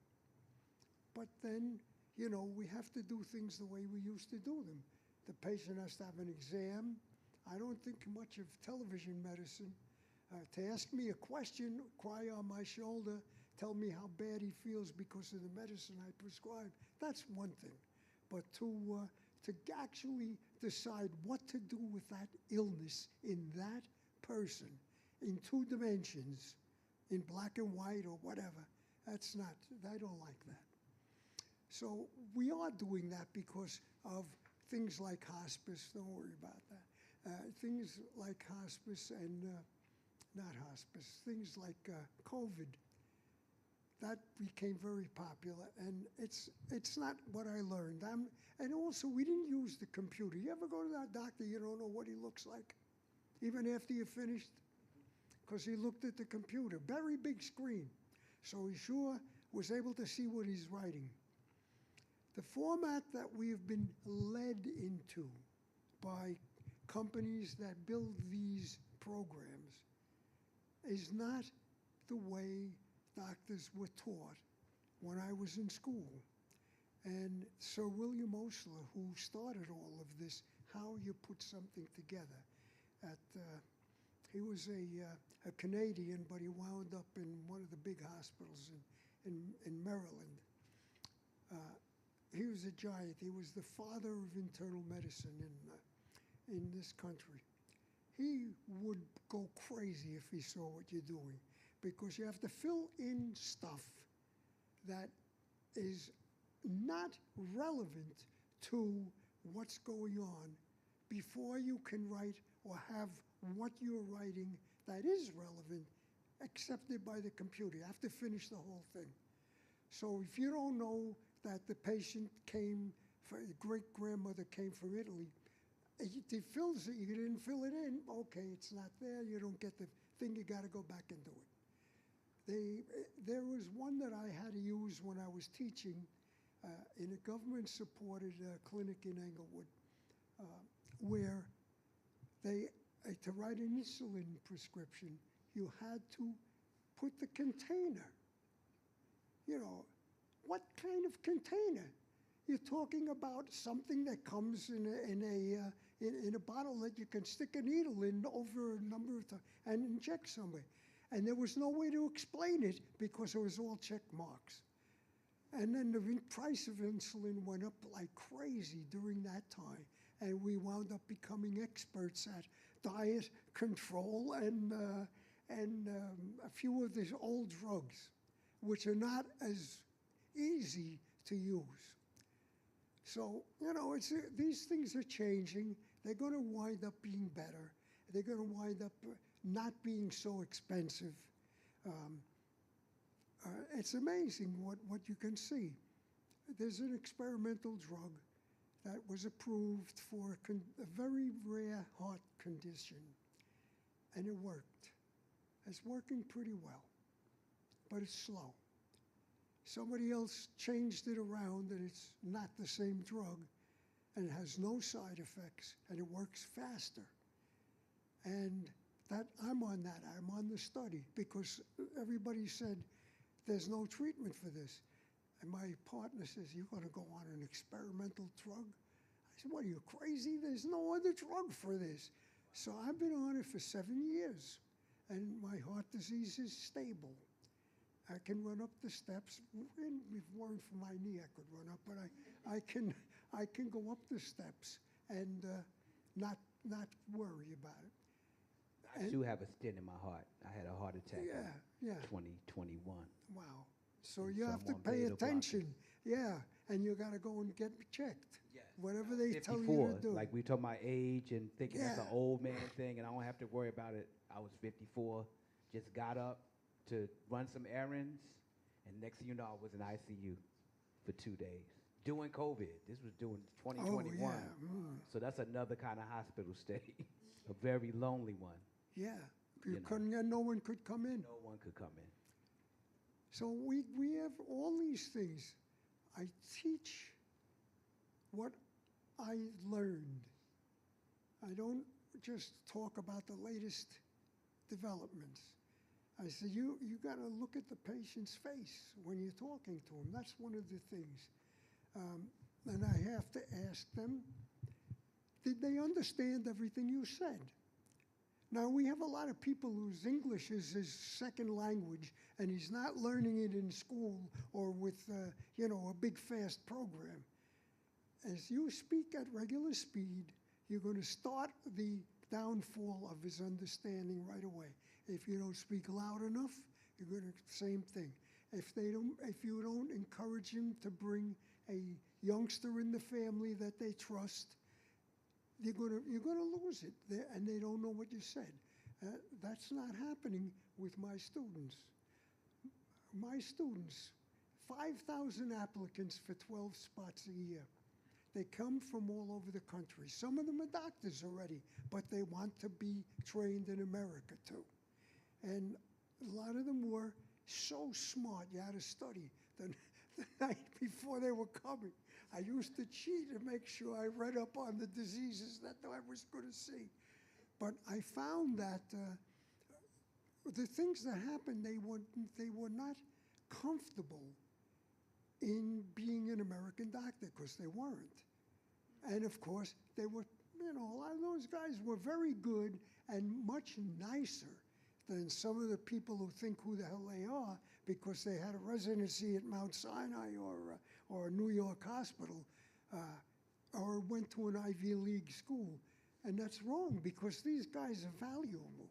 But then, you know, we have to do things the way we used to do them. The patient has to have an exam. I don't think much of television medicine. To ask me a question, cry on my shoulder, tell me how bad he feels because of the medicine I prescribe, that's one thing. But to actually decide what to do with that illness in that person in 2 dimensions, in black and white or whatever, that's not, I don't like that. So we are doing that because of things like hospice, don't worry about that. Things like hospice and, not hospice, things like COVID, that became very popular, and it's not what I learned. And also, we didn't use the computer. You ever go to that doctor, you don't know what he looks like, even after you're finished? Because he looked at the computer, very big screen. So he sure was able to see what he's writing. The format that we've been led into by companies that build these programs is not the way doctors were taught when I was in school. And Sir William Osler, who started all of this, how you put something together. He was a Canadian, but he wound up in one of the big hospitals in Maryland. He was a giant. He was the father of internal medicine in this country. He would go crazy if he saw what you're doing. because you have to fill in stuff that is not relevant to what's going on before you can write or have what you're writing that is relevant accepted by the computer. You have to finish the whole thing. So if you don't know that the patient came, the great-grandmother came from Italy, he fills it, you didn't fill it in, okay, it's not there, you don't get the thing, you gotta go back and do it. There was one that I had to use when I was teaching in a government-supported clinic in Englewood, where to write an insulin prescription, you had to put the container. You know, what kind of container? You're talking about something that comes in a bottle that you can stick a needle in over a number of times and inject somewhere. And there was no way to explain it because it was all check marks. And then the price of insulin went up like crazy during that time. And we wound up becoming experts at diet control and a few of these old drugs, which are not as easy to use. So, you know, these things are changing. They're going to wind up being better. They're going to wind up not being so expensive. It's amazing what you can see. There's an experimental drug that was approved for a very rare heart condition, and it worked. It's working pretty well, but it's slow. Somebody else changed it around, and it's not the same drug, and it has no side effects, and it works faster. And I'm on that. I'm on the study, because everybody said, there's no treatment for this. And my partner says, you're going to go on an experimental drug? I said, what, are you crazy? There's no other drug for this. So I've been on it for 7 years, and my heart disease is stable. I can run up the steps. If it weren't for my knee, I could run up, but I can go up the steps and not worry about it. I do have a stent in my heart. I had a heart attack in 2021. Wow. So you have to pay attention. Yeah, and you got to go and get checked. Yes. Whatever they tell you to do. Like we talk about age and thinking that's an old man thing, and I don't have to worry about it. I was 54, just got up to run some errands, and next thing you know, I was in ICU for 2 days. During COVID. This was during 2021. Oh, yeah. So that's another kind of hospital stay, a very lonely one. Yeah, no one could come in. No one could come in. So we have all these things. I teach what I learned. I don't just talk about the latest developments. I say, you got to look at the patient's face when you're talking to them. That's one of the things. And I have to ask them, did they understand everything you said? Now, we have a lot of people whose English is his second language, and he's not learning it in school or with, a big, fast program. As you speak at regular speed, you're going to start the downfall of his understanding right away. If you don't speak loud enough, you're going to, same thing. If you don't encourage him to bring a youngster in the family that they trust, you're gonna lose it, and they don't know what you said. That's not happening with my students. My students, 5,000 applicants for 12 spots a year. They come from all over the country. Some of them are doctors already, but they want to be trained in America too. And a lot of them were so smart, you had to study. The night before they were coming, I used to cheat to make sure I read up on the diseases that I was going to see. But I found that the things that happened, they were not comfortable in being an American doctor, because they weren't. And of course, they were, a lot of those guys were very good and much nicer than some of the people who think who the hell they are because they had a residency at Mount Sinai or a New York hospital or went to an Ivy League school. And that's wrong, because these guys are valuable.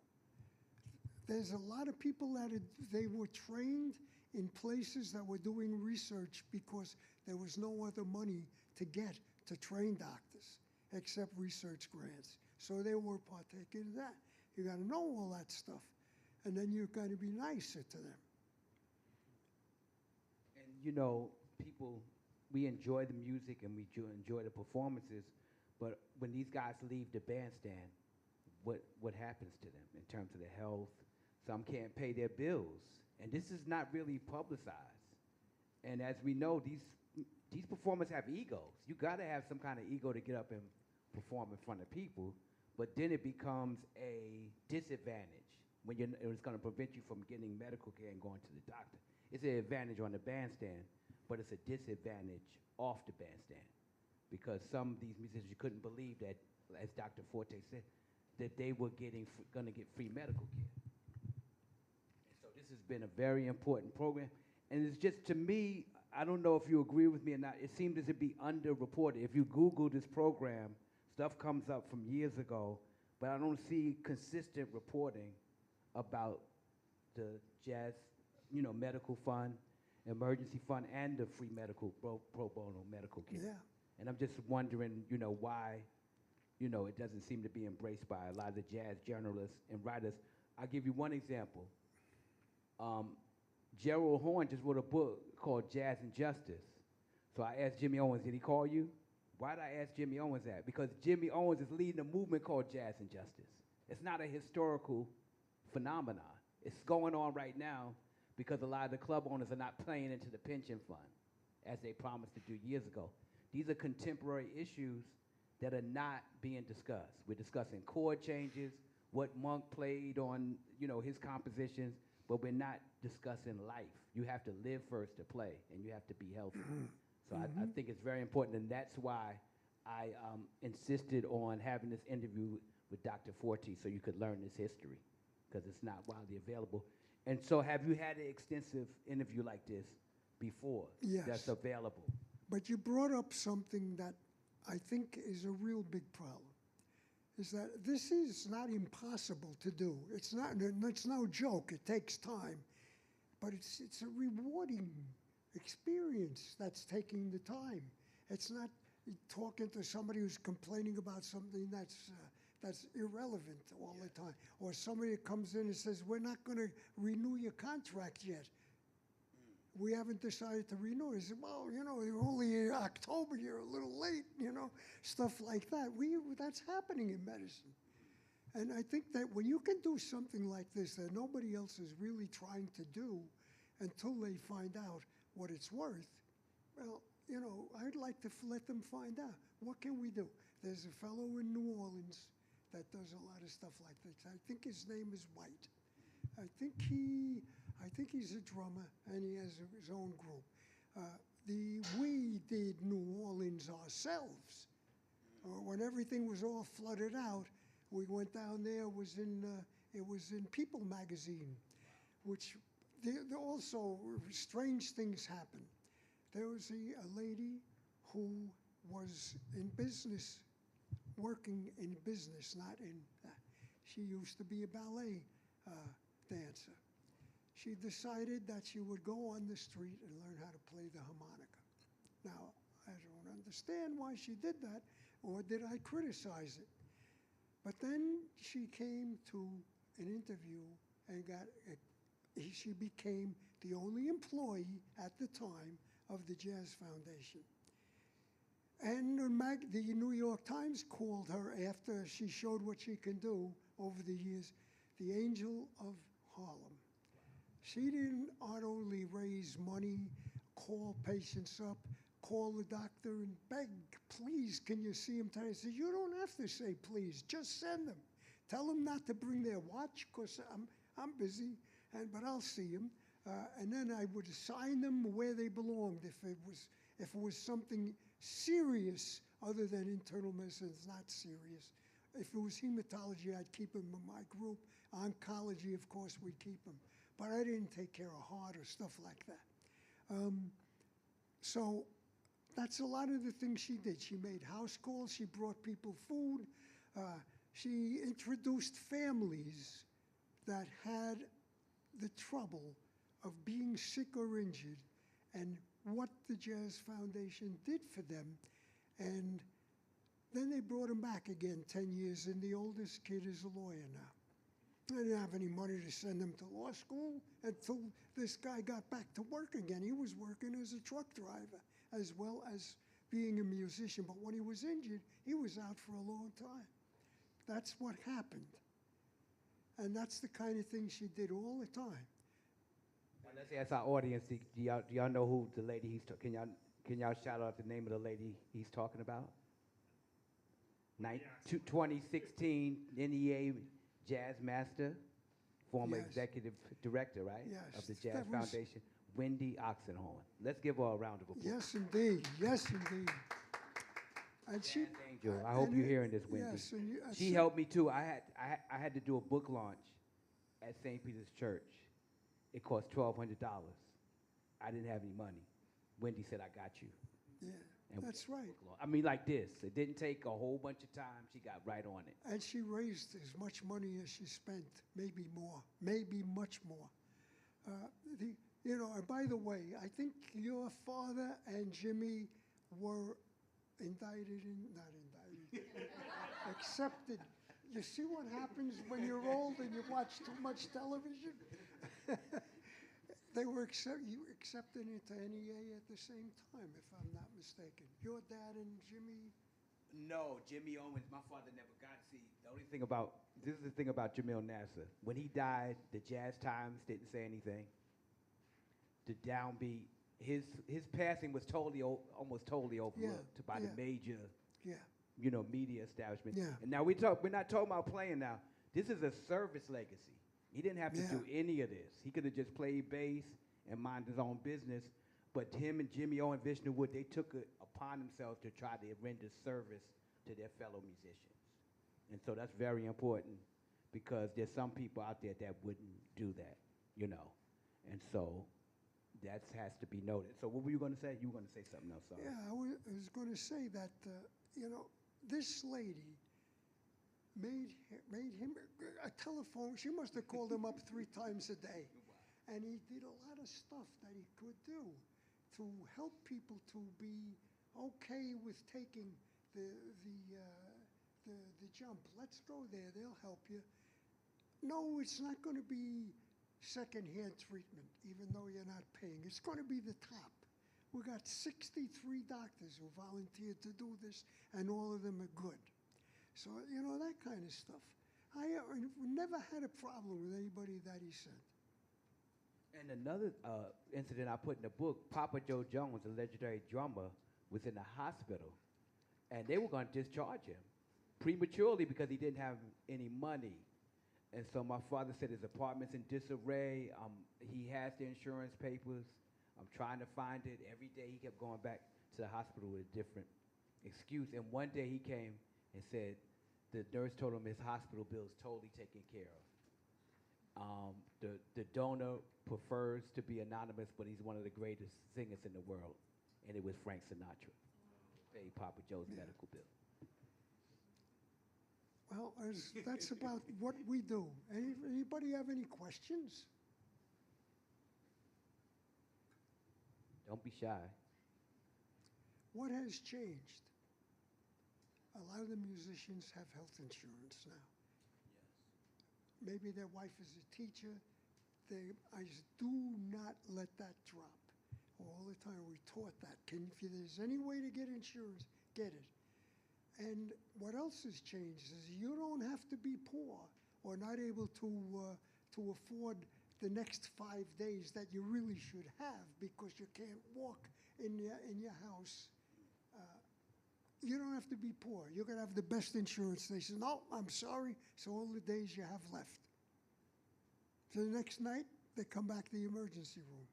there's a lot of people that they were trained in places that were doing research because there was no other money to get to train doctors except research grants. So they were partaking in that. You got to know all that stuff, and then you're going to be nicer to them. And you know, people, we enjoy the music and we enjoy the performances, but when these guys leave the bandstand, what happens to them in terms of their health? Some can't pay their bills, and this is not really publicized. And as we know, these performers have egos. You got to have some kind of ego to get up and perform in front of people, but then it becomes a disadvantage when it's going to prevent you from getting medical care and going to the doctor. It's an advantage on the bandstand, but it's a disadvantage off the bandstand, because some of these musicians, you couldn't believe that, as Dr. Forte said, that they were going to get free medical care. And so this has been a very important program, and it's just, to me, I don't know if you agree with me or not, it seems as it be underreported. If you Google this program, stuff comes up from years ago, but I don't see consistent reporting about the jazz, medical fund, emergency fund, and the free medical pro bono medical care. Yeah. And I'm just wondering, why, it doesn't seem to be embraced by a lot of the jazz journalists and writers. I'll give you one example. Gerald Horne just wrote a book called Jazz and Justice. So I asked Jimmy Owens, did he call you? Why did I ask Jimmy Owens that? Because Jimmy Owens is leading a movement called Jazz and Justice. It's not a historical phenomenon. It's going on right now because a lot of the club owners are not playing into the pension fund as they promised to do years ago. These are contemporary issues that are not being discussed. We're discussing chord changes, what Monk played on, his compositions, but we're not discussing life. You have to live first to play, and you have to be healthy. So I think it's very important, and that's why I insisted on having this interview with Dr. Forte, so you could learn this history, because it's not widely available. And so have you had an extensive interview like this before? Yes. That's available? But you brought up something that I think is a real big problem, is that this is not impossible to do. It's no joke. It takes time. But it's a rewarding experience that's taking the time. It's not talking to somebody who's complaining about something that's irrelevant all the time. Or somebody that comes in and says, we're not going to renew your contract yet. We haven't decided to renew. He said, well, you're only in October, you're a little late, stuff like that. That's happening in medicine. And I think that when you can do something like this that nobody else is really trying to do until they find out what it's worth, well, I'd like to let them find out. What can we do? There's a fellow in New Orleans that does a lot of stuff like this. I think his name is White. I think he's a drummer, and he has his own group. We did New Orleans ourselves. When everything was all flooded out, we went down there. It was in People magazine, which also strange things happened. There was a lady who was in business, working in business, not in. She used to be a ballet dancer. She decided that she would go on the street and learn how to play the harmonica. Now, I don't understand why she did that, or did I criticize it? But then she came to an interview and she became the only employee at the time of the Jazz Foundation. And the New York Times called her, after she showed what she can do over the years, the Angel of Harlem. She didn't not only raise money, call patients up, call the doctor and beg, please, can you see him today? I said, you don't have to say please, just send them. Tell them not to bring their watch, because I'm busy, but I'll see them. And then I would assign them where they belonged. If it was something serious other than internal medicine, it's not serious. If it was hematology, I'd keep them in my group. Oncology, of course, we'd keep them. But I didn't take care of heart or stuff like that. So that's a lot of the things she did. She made house calls. She brought people food. She introduced families that had the trouble of being sick or injured and what the Jazz Foundation did for them. And then they brought him back again 10 years, and the oldest kid is a lawyer now. I didn't have any money to send him to law school until this guy got back to work again. He was working as a truck driver as well as being a musician. But when he was injured, he was out for a long time. That's what happened. And that's the kind of thing she did all the time. Now, let's ask our audience, do y'all know who the lady he's talking? Can y'all shout out the name of the lady he's talking about? 2016 NEA Jazz Master, former Yes. executive director, right? Yes, Of the Jazz that was- Foundation, Wendy Oxenhorn. Let's give her a round of applause. Yes, indeed. Yes, indeed. And she, Jazz Angel. I hope and you're you- hearing this, Wendy. yes, and you- She helped me too. I had to do a book launch at St. Peter's Church. It cost $1,200. I didn't have any money. Wendy said, "I got you." Yeah, And we that's did the right. book launch. I mean, like this. It didn't take a whole bunch of time. She got right on it. And she raised as much money as she spent, maybe more, maybe much more. And by the way, I think your father and Jimmy were not indicted, accepted. You see what happens when you're old and you watch too much television? They were accepted into NEA at the same time, if I'm not mistaken. Your dad and Jimmy. No, Jimmy Owens, my father never got to see. The only thing this is the thing about Jamil Nasser. When he died, the Jazz Times didn't say anything. The downbeat, his passing was almost totally overlooked by the major, Yeah, media establishment. Yeah. And now we're not talking about playing now. This is a service legacy. He didn't have to do any of this. He could have just played bass and mind his own business. But him and Jimmy O and Vishnu Wood, they took it upon themselves to try to render service to their fellow musicians. And so that's very important because there's some people out there that wouldn't do that, And so that has to be noted. So what were you going to say? You were going to say something else. Sorry. yeah. I was going to say that this lady made him a telephone. She must have called him up 3 times a day, and he did a lot of stuff that he could do to help people to be okay with taking the jump. Let's go there. They'll help you. No, it's not going to be secondhand treatment, even though you're not paying. It's going to be the top. We got 63 doctors who volunteered to do this, and all of them are good. So, that kind of stuff. I never had a problem with anybody that he sent. And another incident I put in the book, Papa Joe Jones, the legendary drummer, was in the hospital, and they were going to discharge him prematurely because he didn't have any money. And so my father said his apartment's in disarray. He has the insurance papers. I'm trying to find it. Every day he kept going back to the hospital with a different excuse. And one day he came and said the nurse told him his hospital bill is totally taken care of. The donor prefers to be anonymous, but he's one of the greatest singers in the world. And it was Frank Sinatra. Paid Papa Joe's medical bill. Well, that's about what we do. Anybody have any questions? Don't be shy. What has changed? A lot of the musicians have health insurance now. Maybe their wife is a teacher. I just do not let that drop. All the time we taught that. If there's any way to get insurance, get it. And what else has changed is you don't have to be poor or not able to afford the next 5 days that you really should have because you can't walk in your house. You don't have to be poor. You're going to have the best insurance. They say, no, I'm sorry, it's all the days you have left. So the next night, they come back to the emergency room.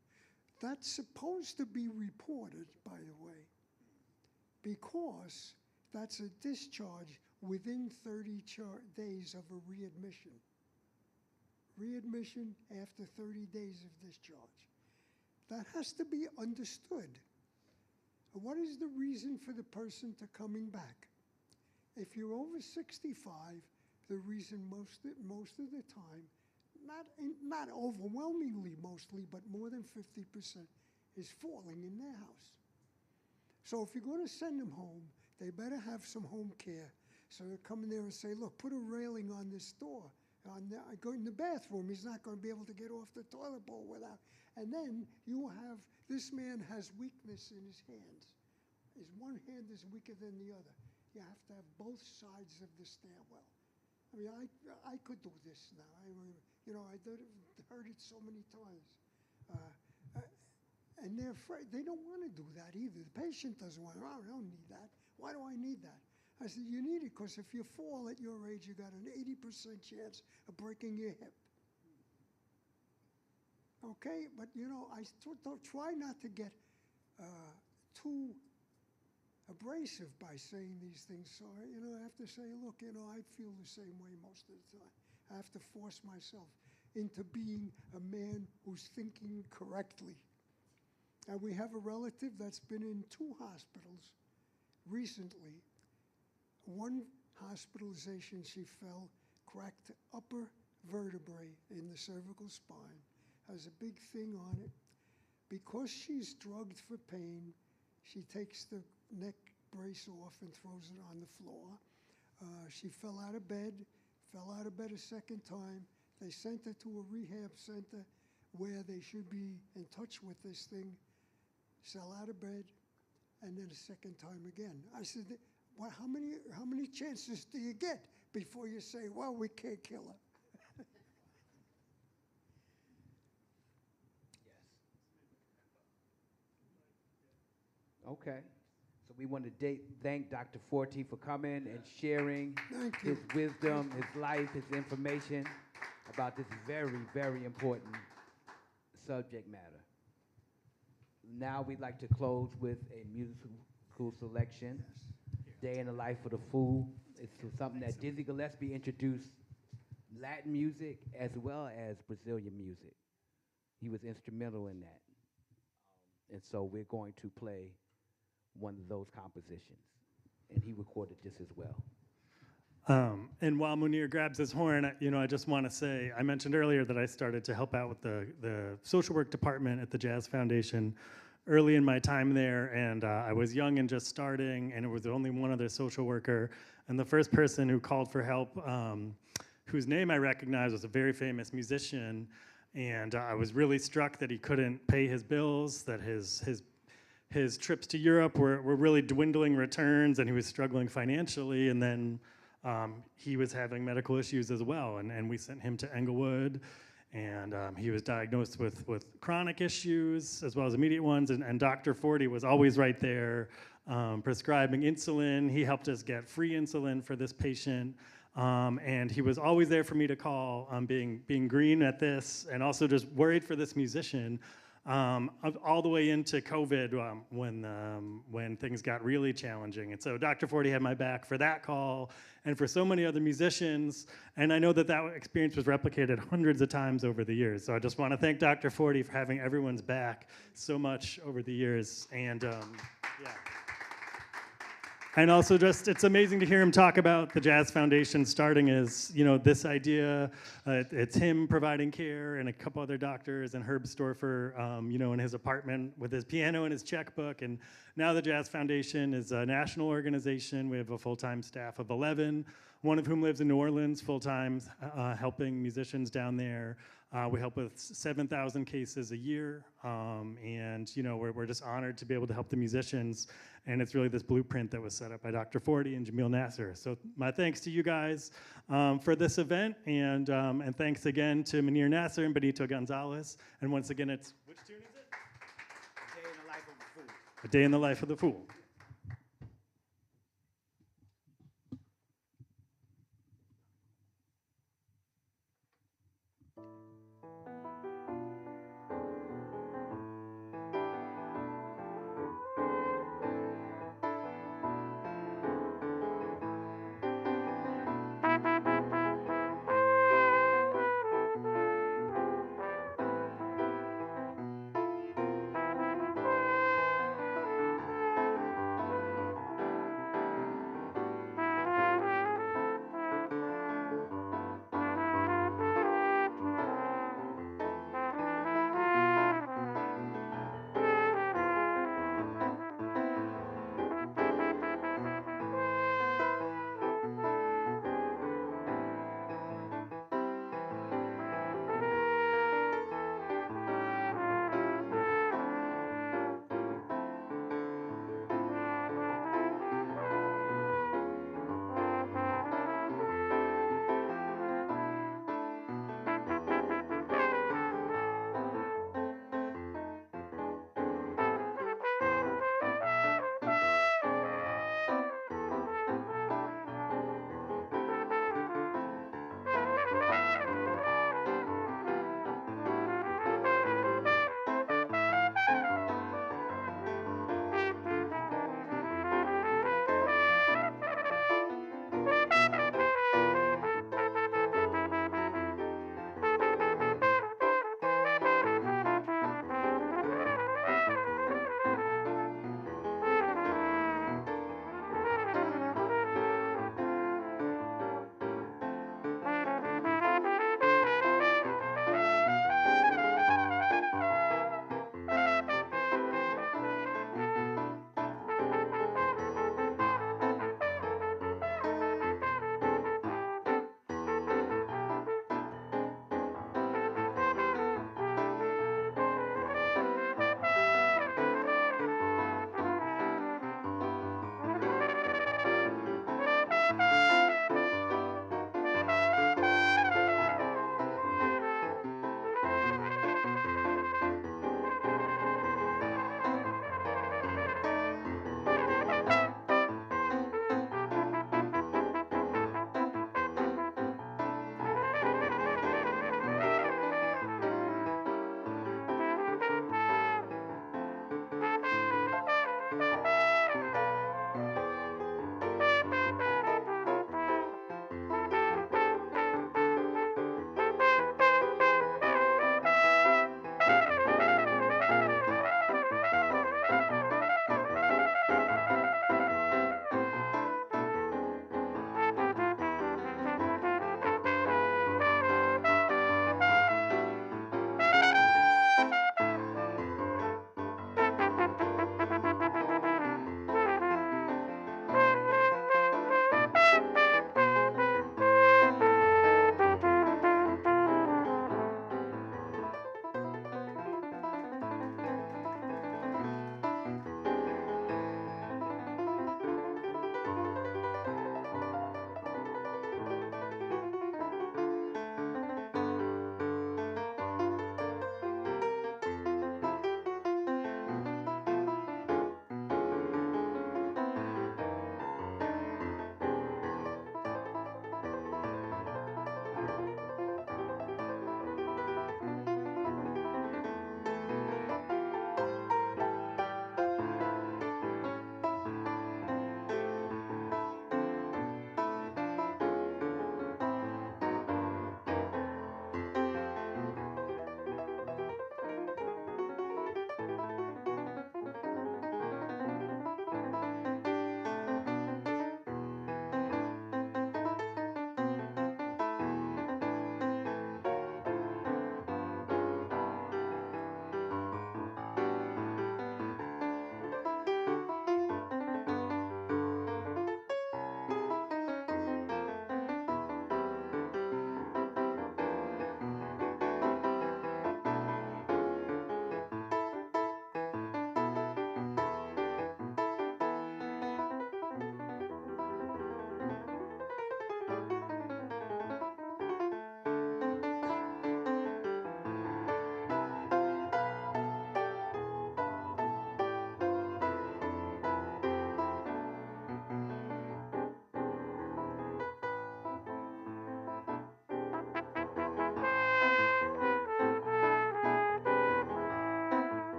That's supposed to be reported, by the way, because that's a discharge within 30 days of a readmission. Readmission after 30 days of discharge. That has to be understood. What is the reason for the person to coming back? If you're over 65, the reason most of the time, not overwhelmingly mostly, but more than 50% is falling in their house. So if you're going to send them home, they better have some home care. So they come in there and say, look, put a railing on this door. I go in the bathroom, he's not going to be able to get off the toilet bowl without. And then you have, this man has weakness in his hands. His one hand is weaker than the other. You have to have both sides of the stairwell. I mean, I could do this now. I heard it so many times. And they're afraid. They don't want to do that either. The patient doesn't want, oh, I don't need that. Why do I need that? I said, you need it because if you fall at your age, you got an 80% chance of breaking your hip. Okay, but I try not to get too abrasive by saying these things. So, I have to say, look, I feel the same way most of the time. I have to force myself into being a man who's thinking correctly. And we have a relative that's been in 2 hospitals recently. One hospitalization, she fell, cracked upper vertebrae in the cervical spine, has a big thing on it. Because she's drugged for pain, she takes the neck brace off and throws it on the floor. She fell out of bed a second time. They sent her to a rehab center where they should be in touch with this thing, fell out of bed, and then a second time again. I said, well, how many chances do you get before you say, well, we can't kill her? Okay. So we want to thank Dr. Forte for coming and sharing his wisdom, his life, his information about this very, very important subject matter. Now we'd like to close with a musical selection, Day in the Life of the Fool. It's something that Dizzy Gillespie introduced Latin music as well as Brazilian music. He was instrumental in that. And so we're going to play one of those compositions. And he recorded this as well. And while Muneer grabs his horn, I just want to say, I mentioned earlier that I started to help out with the social work department at the Jazz Foundation early in my time there, and I was young and just starting, and it was only one other social worker. And the first person who called for help, whose name I recognized, was a very famous musician, and I was really struck that he couldn't pay his bills, that his trips to Europe were really dwindling returns, and he was struggling financially, and then he was having medical issues as well, and we sent him to Englewood, and he was diagnosed with chronic issues as well as immediate ones, and Dr. Forte was always right there prescribing insulin. He helped us get free insulin for this patient, and he was always there for me to call, being green at this, and also just worried for this musician. All the way into COVID when things got really challenging. And so Dr. Forte had my back for that call and for so many other musicians. And I know that experience was replicated hundreds of times over the years. So I just want to thank Dr. Forte for having everyone's back so much over the years. And yeah. And also it's amazing to hear him talk about the Jazz Foundation starting as, this idea. It's him providing care and a couple other doctors and Herb Storfer, in his apartment with his piano and his checkbook. And now the Jazz Foundation is a national organization. We have a full-time staff of 11, one of whom lives in New Orleans full-time, helping musicians down there. We help with 7,000 cases a year, and we're just honored to be able to help the musicians. And it's really this blueprint that was set up by Dr. Forte and Jamil Nasser. So my thanks to you guys for this event, and thanks again to Muneer Nasser and Benito Gonzalez. And once again, which tune is it? A Day in the Life of the Fool. A Day in the Life of the Fool.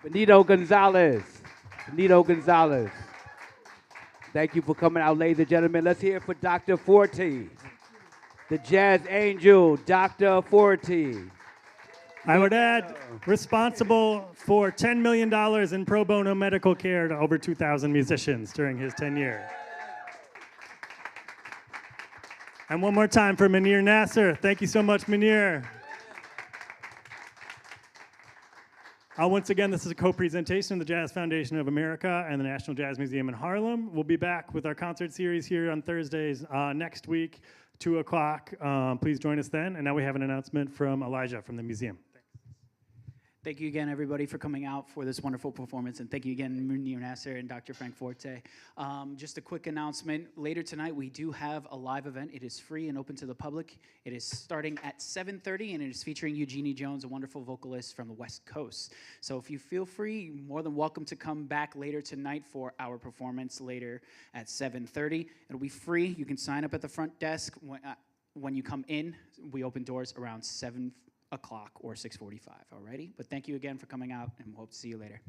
Benito Gonzalez. Benito Gonzalez. Thank you for coming out, ladies and gentlemen. Let's hear it for Dr. Forte, the jazz angel, Dr. Forte. I would add, responsible for $10 million in pro bono medical care to over 2,000 musicians during his tenure. And one more time for Muneer Nasser. Thank you so much, Muneer. Once again, this is a co-presentation of the Jazz Foundation of America and the National Jazz Museum in Harlem. We'll be back with our concert series here on Thursdays next week, 2 o'clock. Please join us then. And now we have an announcement from Elijah from the museum. Thank you again, everybody, for coming out for this wonderful performance. And thank you again, Muneer Nasser and Dr. Frank Forte. Just a quick announcement. Later tonight, we do have a live event. It is free and open to the public. It is starting at 7:30, and it is featuring Eugenie Jones, a wonderful vocalist from the West Coast. So if you feel free, you're more than welcome to come back later tonight for our performance later at 7:30. It'll be free. You can sign up at the front desk. When you come in, we open doors around 7 o'clock or 6:45, alrighty? But thank you again for coming out, and we hope to see you later.